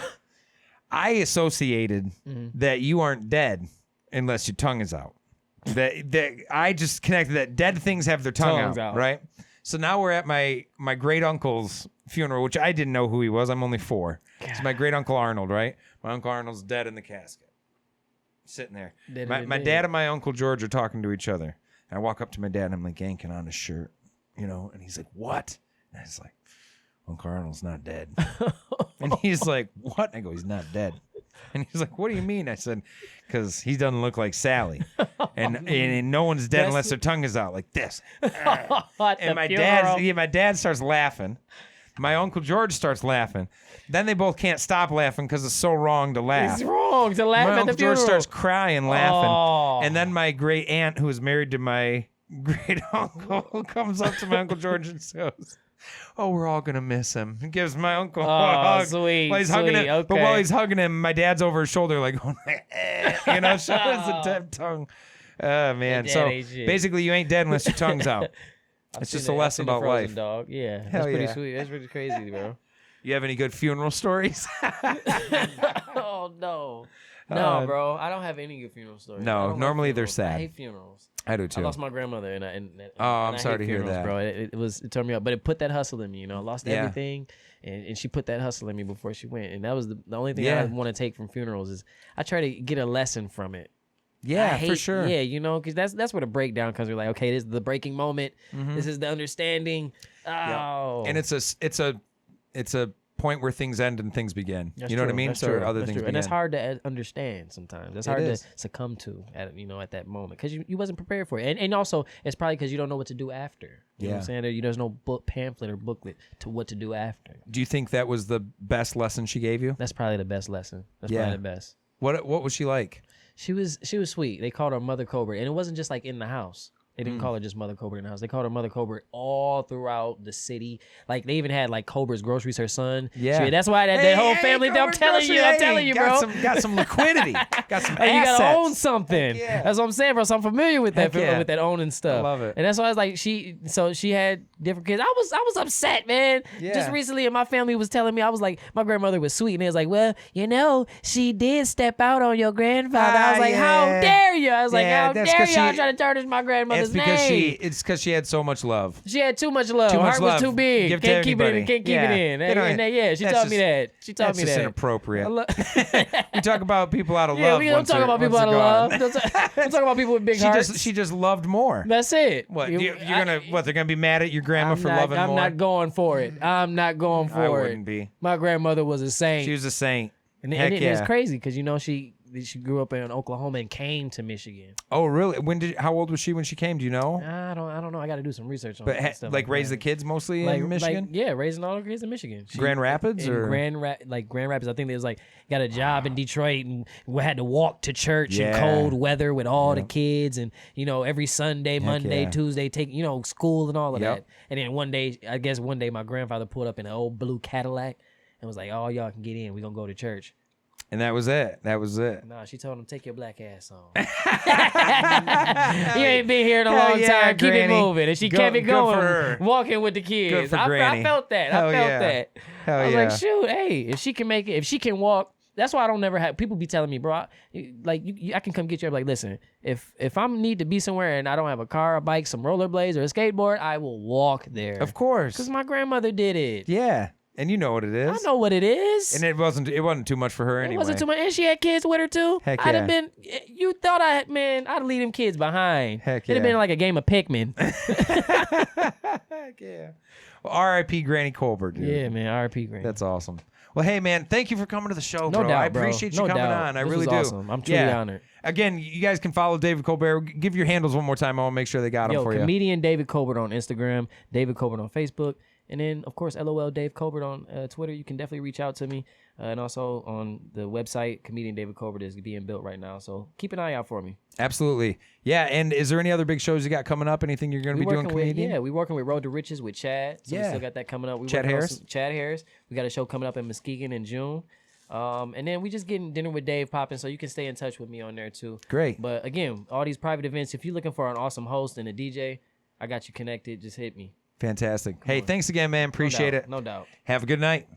I associated that you aren't dead unless your tongue is out. That I just connected that dead things have their tongue out, right? So now we're at my great uncle's funeral, which I didn't know who he was. I'm only 4. It's my great uncle Arnold, right? My uncle Arnold's dead in the casket, sitting there. My dad and my uncle George are talking to each other. And I walk up to my dad and I'm like yanking on his shirt, and he's like, "What?" And I was like, "Uncle Arnold's not dead." And he's like, "What?" And I go, "He's not dead." And he's like, "What do you mean?" I said, "Because he doesn't look like Sally, and no one's dead unless their tongue is out like this." And my dad starts laughing. My uncle George starts laughing. Then they both can't stop laughing because it's so wrong to laugh. It's wrong to laugh My at uncle the funeral. George starts crying, laughing, Oh. and then my great aunt, who is married to my great uncle, comes up to my uncle George and says, "Oh, we're all gonna miss him." He gives my uncle a hug. Sweet, while he's hugging him. okay. But while he's hugging him, my dad's over his shoulder, like, shows the dead tongue. Oh man! Dad So ain't shit. basically, you ain't dead unless your tongue's out. It's just a lesson about life. Dog. Yeah, Hell that's pretty yeah. sweet. That's pretty crazy, bro. You have any good funeral stories? Oh no, no, bro. I don't have any good funeral stories. No, I don't like normally they're funerals. I sad. hate funerals. I do I too. lost my grandmother, and I'm I sorry hate to hear funerals, that. bro. It turned me up, but it put that hustle in me. I lost Yeah. everything, and she put that hustle in me before she went, and that was the only thing Yeah. I want to take from funerals is I try to get a lesson from it. Yeah, I hate, for sure. Yeah, because that's where the breakdown comes. We're like, okay, this is the breaking moment. Mm-hmm. This is the understanding. Oh, And it's a point where things end and things begin. That's You know what I true, mean? that's So true, other that's things true. begin. And that's hard to understand sometimes. That's It hard is. to succumb to at that moment because you wasn't prepared for it. And also it's probably because you don't know what to do after. You know what I'm saying? There's no book pamphlet or booklet to what to do after. Do you think that was the best lesson she gave you? That's probably the best lesson. That's Yeah. probably the best. What was she like? She was sweet. They called her Mother Colbert, and it wasn't just like in the house. They Mm. didn't call her just Mother Colbert in the house. They called her Mother Colbert all throughout the city. Like they even had like Colbert's Groceries, her son. Yeah. That's why that whole family. I'm telling you, bro. Got some liquidity. Got some And you assets. gotta own something. yeah. That's what I'm saying, bro. So I'm familiar with that, Heck yeah. with that owning stuff. I love it. And that's why I was like, she had different kids. I was upset, man. Yeah. Just recently, and my family was telling me, I was like, my grandmother was sweet, and they was like, well, she did step out on your grandfather. I was like, how yeah. dare you? I was like, Yeah, how that's dare 'cause y'all she- try to turn this my grandmother's mother's name. It's because she had so much love. She had too much love. Too Her much heart love. was too big. Give Can't to keep it in. anybody. Can't keep Yeah. it in. They don't- Yeah, she that's taught me just- that. She taught That's me just that. inappropriate. We talk about people out of Yeah, love. we don't once talk they're- about people once out of they're love. gone. Don't talk about people with big hearts. She just loved more. That's it. What you're gonna? What they're gonna be mad at your grandma for loving I'm more? not going for it. I'm not going for it. I wouldn't be. My grandmother was a saint. She was a saint. and Heck it yeah. was crazy because she grew up in Oklahoma and came to Michigan. Oh, really? How old was she when she came? Do you know? I don't know. I got to do some research on But that stuff like raise that. the kids mostly Like, in Michigan? Like, yeah, raising all the kids in Michigan. Grand Rapids in or Grand Rapids. I think they was like got a job in Detroit and we had to walk to church in Yeah. cold weather with all the kids and every Sunday, Monday, yeah. Tuesday take school and all of Yep. that. And then one day my grandfather pulled up in an old blue Cadillac and was like, "Oh, y'all can get in. We gonna go to church." And that was it. That was it. Nah, she told him, "Take your black ass on." You ain't been here in a Hell long yeah, time. Keep it Granny. moving. And she kept it Good for going, her. walking with the kids. Good for I Granny. felt that. Hell I felt yeah. that. Hell I was yeah. like, shoot, hey, if she can make it, if she can walk, that's why I don't never have people be telling me, bro, I can come get you. I'm like, listen, if I need to be somewhere and I don't have a car, a bike, some rollerblades, or a skateboard, I will walk there. Of course. Because my grandmother did it. Yeah. And you know what it is. I know what it is. And it wasn't too much for her anyway. It wasn't too much. And she had kids with her too. Heck I'd yeah. have been, you thought I'd leave them kids behind. Heck It'd have yeah. been like a game of Pikmin. Heck yeah. Well, R.I.P. Granny Colbert, dude. Yeah, man. R.I.P. Granny. That's awesome. Well, hey, man, thank you for coming to the show, No bro. doubt, I bro. appreciate you No coming doubt. on. I This really was do. awesome. I'm truly honored. Again, you guys can follow David Colbert. Give your handles one more time. I want to make sure they got them for you. Comedian David Colbert on Instagram, David Colbert on Facebook, and then, of course, LOL Dave Colbert on Twitter. You can definitely reach out to me. And also on the website, Comedian David Colbert is being built right now. So keep an eye out for me. Absolutely. Yeah, and is there any other big shows you got coming up? Anything you're going to be doing, comedian? We're working with Road to Riches with Chad. So we still got that coming up. Chad Harris? Chad Harris. We got a show coming up in Muskegon in June. And then we just getting Dinner with Dave popping, so you can stay in touch with me on there too. Great. But again, all these private events, if you're looking for an awesome host and a DJ, I got you connected. Just hit me. Fantastic. Hey, thanks again, man. Appreciate it. No doubt. Have a good night.